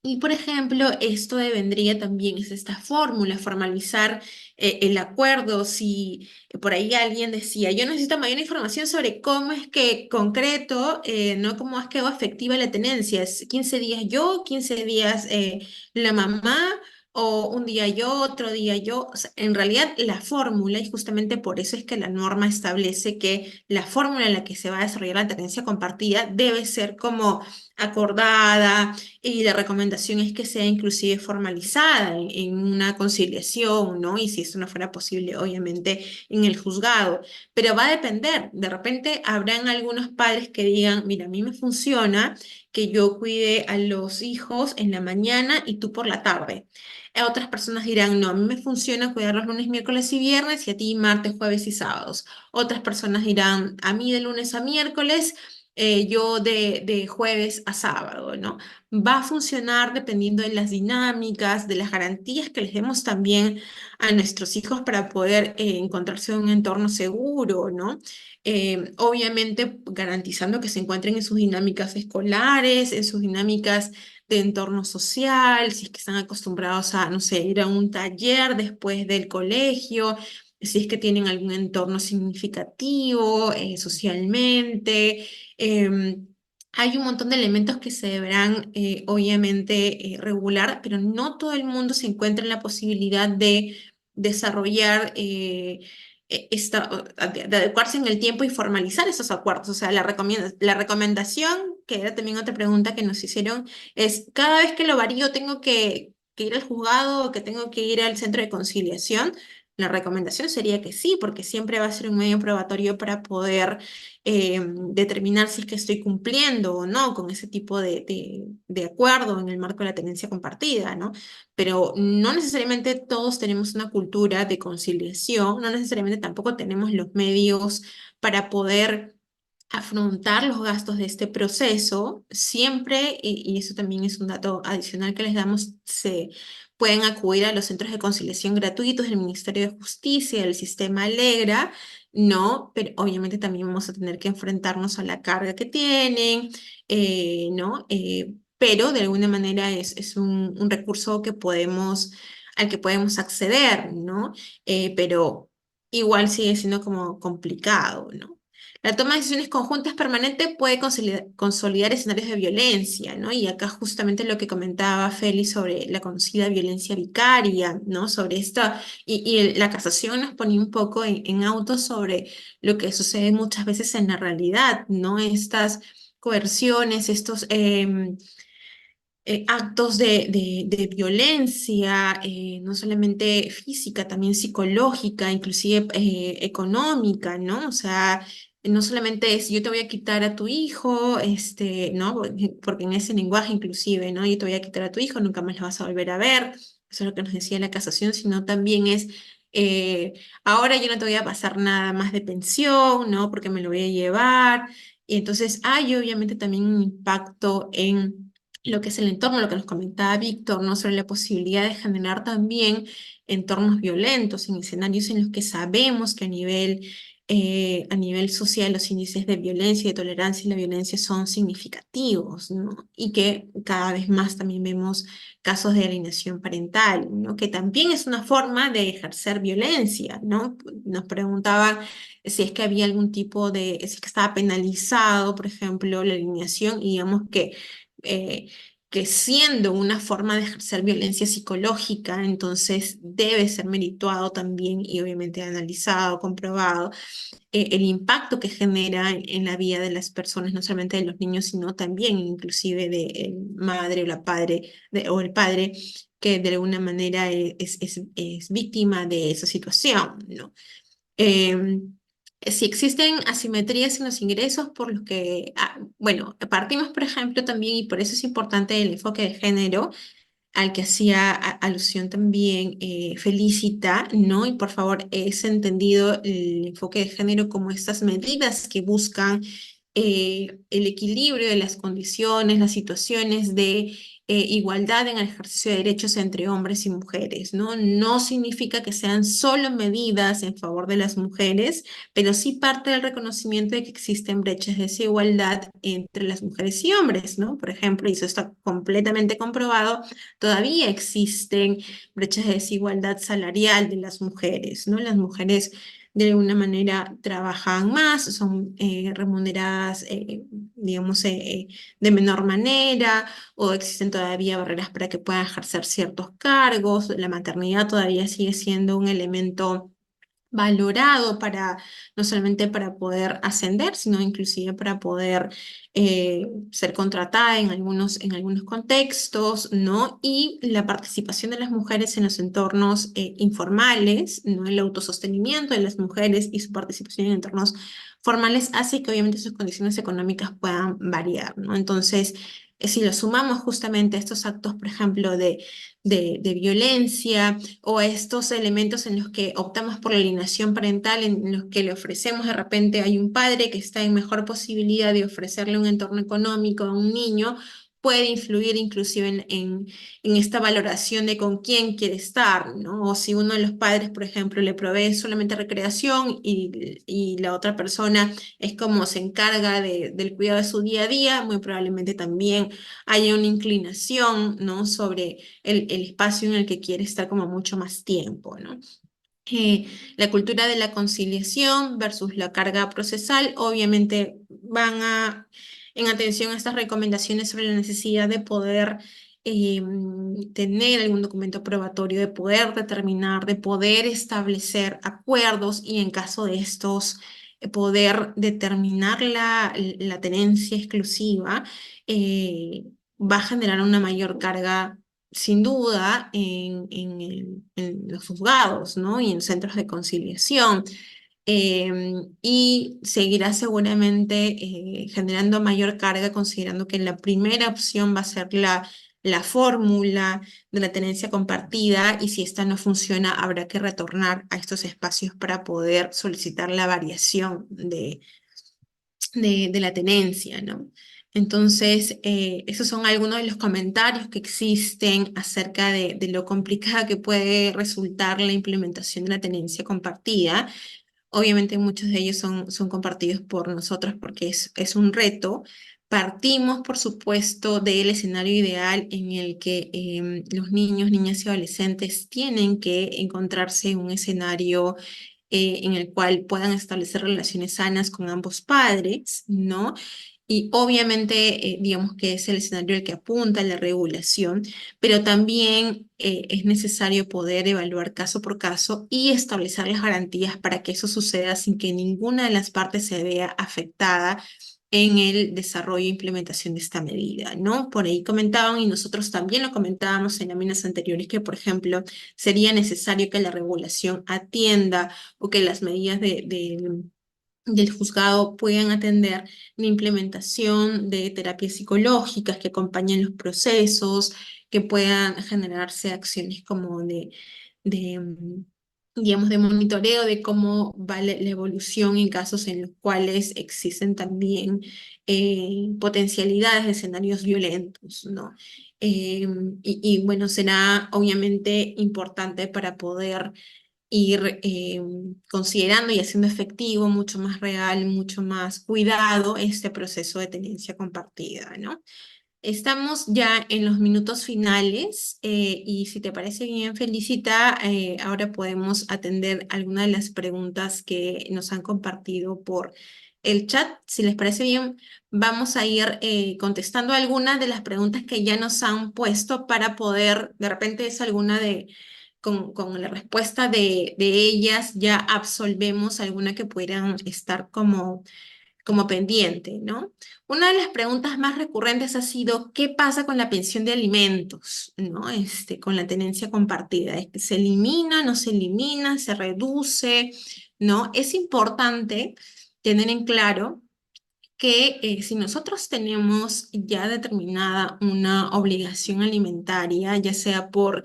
y por ejemplo, esto vendría también, es esta fórmula, formalizar el acuerdo. Si por ahí alguien decía, yo necesito mayor información sobre cómo es que concreto, no cómo es que hago efectiva la tenencia, es 15 días yo, 15 días la mamá, o un día yo, otro día yo. O sea, en realidad la fórmula, y justamente por eso es que la norma establece que la fórmula en la que se va a desarrollar la tenencia compartida debe ser como acordada, y la recomendación es que sea inclusive formalizada en una conciliación, ¿no? Y si esto no fuera posible, obviamente en el juzgado. Pero va a depender. De repente habrán algunos padres que digan, mira, a mí me funciona que yo cuide a los hijos en la mañana y tú por la tarde. Otras personas dirán, no, a mí me funciona cuidar los lunes, miércoles y viernes, y a ti martes, jueves y sábados. Otras personas dirán, a mí de lunes a miércoles, yo de jueves a sábado, ¿no? Va a funcionar dependiendo de las dinámicas, de las garantías que les demos también a nuestros hijos para poder encontrarse en un entorno seguro, ¿no? Obviamente garantizando que se encuentren en sus dinámicas escolares, en sus dinámicas de entorno social, si es que están acostumbrados a, no sé, ir a un taller después del colegio, si es que tienen algún entorno significativo socialmente. Hay un montón de elementos que se deberán, obviamente, regular, pero no todo el mundo se encuentra en la posibilidad de desarrollar de adecuarse en el tiempo y formalizar esos acuerdos. O sea, la recomendación, que era también otra pregunta que nos hicieron, es: cada vez que lo varío tengo que ir al juzgado o que tengo que ir al centro de conciliación. La recomendación sería que sí, porque siempre va a ser un medio probatorio para poder determinar si es que estoy cumpliendo o no con ese tipo de acuerdo en el marco de la tenencia compartida, ¿no? Pero no necesariamente todos tenemos una cultura de conciliación, no necesariamente tampoco tenemos los medios para poder afrontar los gastos de este proceso. Siempre, y eso también es un dato adicional que les damos, se pueden acudir a los centros de conciliación gratuitos del Ministerio de Justicia, del sistema Alegra, ¿no? Pero obviamente también vamos a tener que enfrentarnos a la carga que tienen, ¿no? Pero de alguna manera es un recurso que al que podemos acceder, ¿no? Pero igual sigue siendo como complicado, ¿no? La toma de decisiones conjuntas permanente puede consolidar escenarios de violencia, ¿no? Y acá justamente lo que comentaba Feli sobre la conocida violencia vicaria, ¿no? Sobre esta, la casación nos pone un poco en auto sobre lo que sucede muchas veces en la realidad, ¿no? Estas coerciones, estos actos de violencia, no solamente física, también psicológica, inclusive económica, ¿no? O sea, no solamente es yo te voy a quitar a tu hijo, ¿no? Porque en ese lenguaje inclusive, ¿no? Yo te voy a quitar a tu hijo, nunca más lo vas a volver a ver, eso es lo que nos decía la casación, sino también es, eh, ahora yo no te voy a pasar nada más de pensión, ¿no? Porque me lo voy a llevar. Y entonces hay obviamente también un impacto en lo que es el entorno, lo que nos comentaba Víctor, ¿no? Sobre la posibilidad de generar también entornos violentos, en escenarios en los que sabemos que a nivel social los índices de violencia y de tolerancia a la violencia son significativos, ¿no? Y que cada vez más también vemos casos de alienación parental, ¿no? Que también es una forma de ejercer violencia, ¿no? Nos preguntaba si es que había algún tipo si es que estaba penalizado, por ejemplo, la alienación, y digamos eh, que siendo una forma de ejercer violencia psicológica, entonces debe ser merituado también y obviamente analizado, comprobado, el impacto que genera en la vida de las personas, no solamente de los niños, sino también inclusive de madre o la padre o el padre que de alguna manera es víctima de esa situación, ¿no? Si existen asimetrías en los ingresos, por los que, bueno, partimos, por ejemplo, también, y por eso es importante el enfoque de género, al que hacía alusión también Felicita, ¿no? Y por favor, es entendido el enfoque de género como estas medidas que buscan el equilibrio de las condiciones, las situaciones de igualdad en el ejercicio de derechos entre hombres y mujeres, ¿no? No significa que sean solo medidas en favor de las mujeres, pero sí parte del reconocimiento de que existen brechas de desigualdad entre las mujeres y hombres, ¿no? Por ejemplo, y eso está completamente comprobado, todavía existen brechas de desigualdad salarial de las mujeres, ¿no? Las mujeres de alguna manera trabajan más, son remuneradas, digamos, de menor manera, o existen todavía barreras para que puedan ejercer ciertos cargos. La maternidad todavía sigue siendo un elemento valorado no solamente para poder ascender, sino inclusive para poder ser contratada en algunos contextos, ¿no? Y la participación de las mujeres en los entornos informales, ¿no? El autosostenimiento de las mujeres y su participación en entornos formales hace que obviamente sus condiciones económicas puedan variar, ¿no? Entonces, si lo sumamos justamente a estos actos, por ejemplo, de violencia, o estos elementos en los que optamos por la alienación parental, en los que le ofrecemos de repente, hay un padre que está en mejor posibilidad de ofrecerle un entorno económico a un niño, puede influir inclusive en esta valoración de con quién quiere estar, ¿no? O si uno de los padres, por ejemplo, le provee solamente recreación y la otra persona es como se encarga del cuidado de su día a día, muy probablemente también haya una inclinación, ¿no? Sobre el espacio en el que quiere estar como mucho más tiempo, ¿no? La cultura de la conciliación versus la carga procesal, obviamente en atención a estas recomendaciones sobre la necesidad de poder tener algún documento probatorio, de poder determinar, de poder establecer acuerdos y en caso de estos, poder determinar la tenencia exclusiva, va a generar una mayor carga sin duda en los juzgados, ¿no? Y en centros de conciliación. Y seguirá seguramente generando mayor carga, considerando que la primera opción va a ser la fórmula de la tenencia compartida, y si esta no funciona, habrá que retornar a estos espacios para poder solicitar la variación de la tenencia, ¿no? Entonces, esos son algunos de los comentarios que existen acerca de lo complicada que puede resultar la implementación de la tenencia compartida. Obviamente muchos de ellos son compartidos por nosotros porque es un reto. Partimos, por supuesto, del escenario ideal en el que los niños, niñas y adolescentes tienen que encontrarse en un escenario en el cual puedan establecer relaciones sanas con ambos padres, ¿no? Y obviamente, digamos que es el escenario al que apunta la regulación, pero también es necesario poder evaluar caso por caso y establecer las garantías para que eso suceda sin que ninguna de las partes se vea afectada en el desarrollo e implementación de esta medida, ¿no? Por ahí comentaban, y nosotros también lo comentábamos en láminas anteriores, que, por ejemplo, sería necesario que la regulación atienda o que las medidas del juzgado puedan atender la implementación de terapias psicológicas que acompañen los procesos, que puedan generarse acciones como de, digamos, de monitoreo de cómo va la evolución en casos en los cuales existen también potencialidades de escenarios violentos, ¿no? Bueno, será obviamente importante para poder ir considerando y haciendo efectivo, mucho más real, mucho más cuidado este proceso de tenencia compartida, ¿no? Estamos ya en los minutos finales y si te parece bien, Felicita, ahora podemos atender algunas de las preguntas que nos han compartido por el chat. Si les parece bien, vamos a ir contestando algunas de las preguntas que ya nos han puesto para poder, de repente es alguna con la respuesta de ellas, ya absolvemos alguna que pudieran estar como pendiente, ¿no? Una de las preguntas más recurrentes ha sido, ¿qué pasa con la pensión de alimentos, ¿no? Con la tenencia compartida. ¿Es que se elimina, no se elimina, se reduce, ¿no? Es importante tener en claro que si nosotros tenemos ya determinada una obligación alimentaria, ya sea por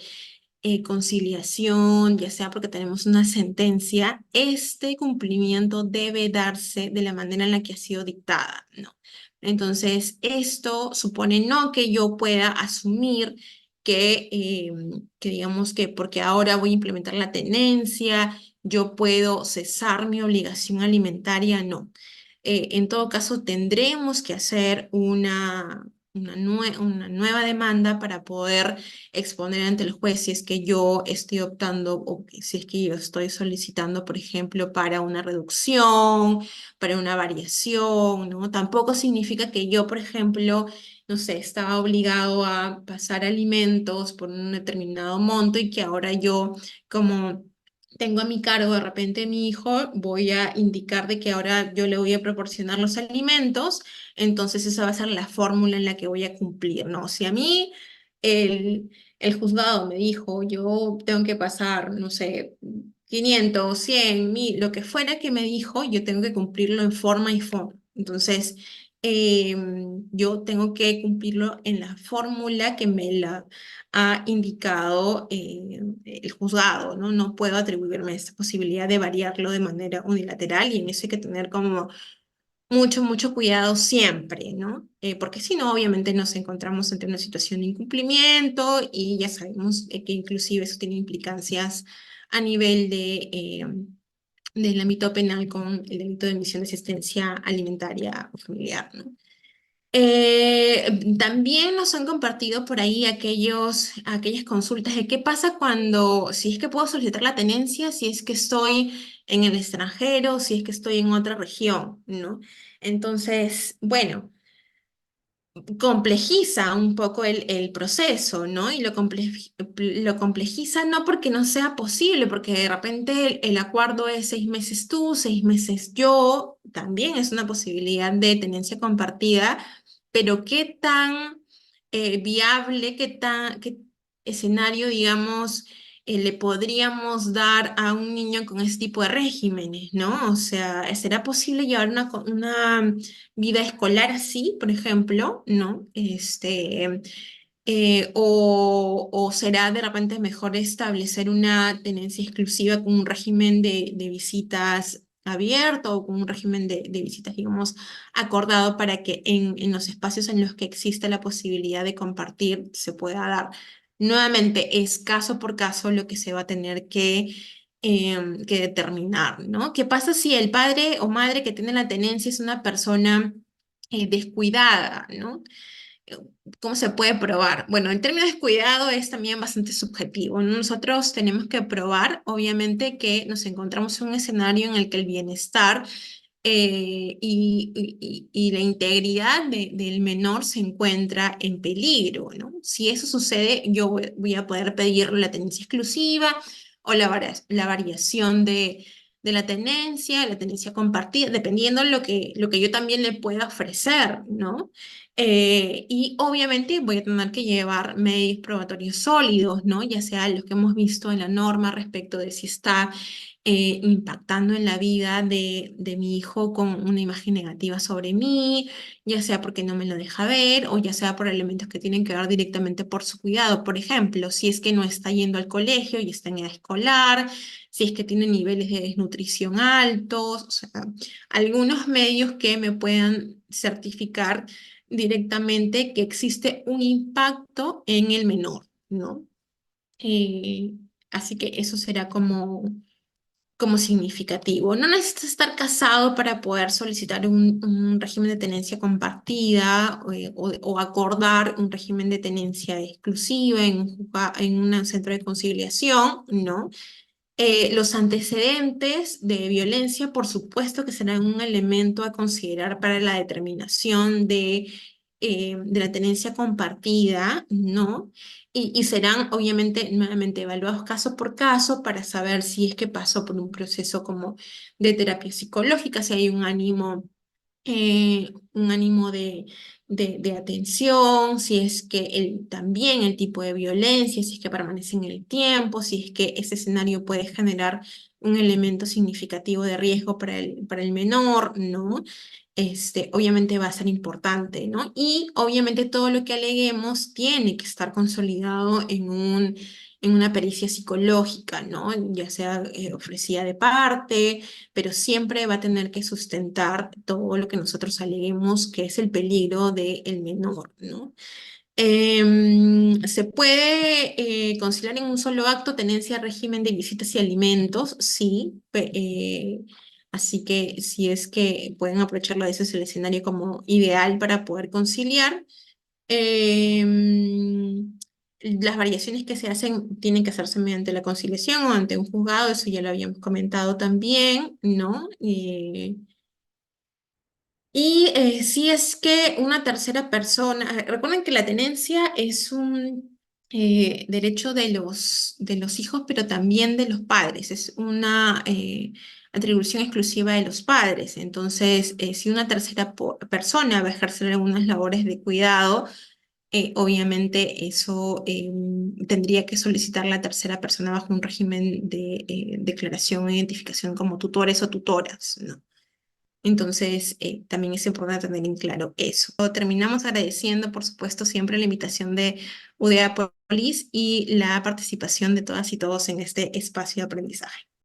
conciliación, ya sea porque tenemos una sentencia, este cumplimiento debe darse de la manera en la que ha sido dictada, ¿no? Entonces, esto supone no que yo pueda asumir que digamos que porque ahora voy a implementar la tenencia, yo puedo cesar mi obligación alimentaria, no. En todo caso, tendremos que hacer una nueva demanda para poder exponer ante el juez si es que yo estoy optando o si es que yo estoy solicitando, por ejemplo, para una reducción, para una variación, ¿no? Tampoco significa que yo, por ejemplo, no sé, estaba obligado a pasar alimentos por un determinado monto y que ahora yo, como tengo a mi cargo de repente mi hijo, voy a indicar de que ahora yo le voy a proporcionar los alimentos, entonces esa va a ser la fórmula en la que voy a cumplir, ¿no? Si a mí el, el juzgado me dijo, yo tengo que pasar, no sé, 500, 100, 1000, lo que fuera que me dijo, yo tengo que cumplirlo en forma y fondo. Entonces, yo tengo que cumplirlo en la fórmula que me la ha indicado el juzgado, ¿no? No puedo atribuirme esta posibilidad de variarlo de manera unilateral y en eso hay que tener como mucho cuidado siempre, ¿no? Porque si no, obviamente nos encontramos ante una situación de incumplimiento y ya sabemos que inclusive eso tiene implicancias a nivel del ámbito penal con el delito de omisión de asistencia alimentaria o familiar, ¿no? También nos han compartido por ahí aquellas consultas de qué pasa cuando, si es que puedo solicitar la tenencia, si es que estoy en el extranjero, si es que estoy en otra región, ¿no? Entonces, bueno, complejiza un poco el proceso, ¿no? Y lo complejiza no porque no sea posible, porque de repente el acuerdo es 6 meses tú, 6 meses yo, también es una posibilidad de tenencia compartida, pero qué tan viable, qué escenario, digamos, le podríamos dar a un niño con ese tipo de regímenes, ¿no? O sea, ¿será posible llevar una vida escolar así, por ejemplo, ¿no? O será de repente mejor establecer una tenencia exclusiva con un régimen de visitas abierto o con un régimen de visitas, digamos, acordado para que en los espacios en los que existe la posibilidad de compartir se pueda dar. Nuevamente, es caso por caso lo que se va a tener que que determinar, ¿no? ¿Qué pasa si el padre o madre que tiene la tenencia es una persona descuidada, ¿no? ¿Cómo se puede probar? Bueno, el término descuidado es también bastante subjetivo, ¿no? Nosotros tenemos que probar, obviamente, que nos encontramos en un escenario en el que el bienestar y la integridad del menor se encuentra en peligro, ¿no? Si eso sucede, yo voy a poder pedir la tenencia exclusiva o la variación de la tenencia compartida, dependiendo lo que yo también le pueda ofrecer, ¿no? Y obviamente voy a tener que llevar medios probatorios sólidos, ¿no? Ya sea los que hemos visto en la norma respecto de si está impactando en la vida de mi hijo con una imagen negativa sobre mí, ya sea porque no me lo deja ver o ya sea por elementos que tienen que ver directamente por su cuidado. Por ejemplo, si es que no está yendo al colegio y está en edad escolar, si es que tiene niveles de desnutrición altos, o sea, algunos medios que me puedan certificar directamente que existe un impacto en el menor, ¿no? Eh, Así que eso será como significativo. No necesitas estar casado para poder solicitar un régimen de tenencia compartida o acordar un régimen de tenencia exclusiva en un centro de conciliación, ¿no? Los antecedentes de violencia, por supuesto que serán un elemento a considerar para la determinación de la tenencia compartida, ¿no? Y serán obviamente nuevamente evaluados caso por caso para saber si es que pasó por un proceso como de terapia psicológica, si hay un ánimo de atención, si es que también el tipo de violencia, si es que permanece en el tiempo, si es que ese escenario puede generar un elemento significativo de riesgo para el menor, ¿no? Obviamente va a ser importante, ¿no? Y obviamente todo lo que aleguemos tiene que estar consolidado en una pericia psicológica, ¿no? Ya sea ofrecida de parte, pero siempre va a tener que sustentar todo lo que nosotros aleguemos que es el peligro del menor, ¿no? ¿Se puede conciliar en un solo acto tenencia, régimen de visitas y alimentos? Sí. Así que si es que pueden aprovecharlo, ese es el escenario como ideal para poder conciliar. Em, las variaciones que se hacen tienen que hacerse mediante la conciliación o ante un juzgado, eso ya lo habíamos comentado también, ¿no? Si es que una tercera persona, recuerden que la tenencia es un derecho de los hijos, pero también de los padres, es una atribución exclusiva de los padres. Entonces, si una tercera persona va a ejercer algunas labores de cuidado, obviamente eso tendría que solicitar la tercera persona bajo un régimen de declaración o identificación como tutores o tutoras, ¿no? Entonces, también es importante tener en claro eso. Terminamos agradeciendo, por supuesto, siempre la invitación de UDA Polis y la participación de todas y todos en este espacio de aprendizaje.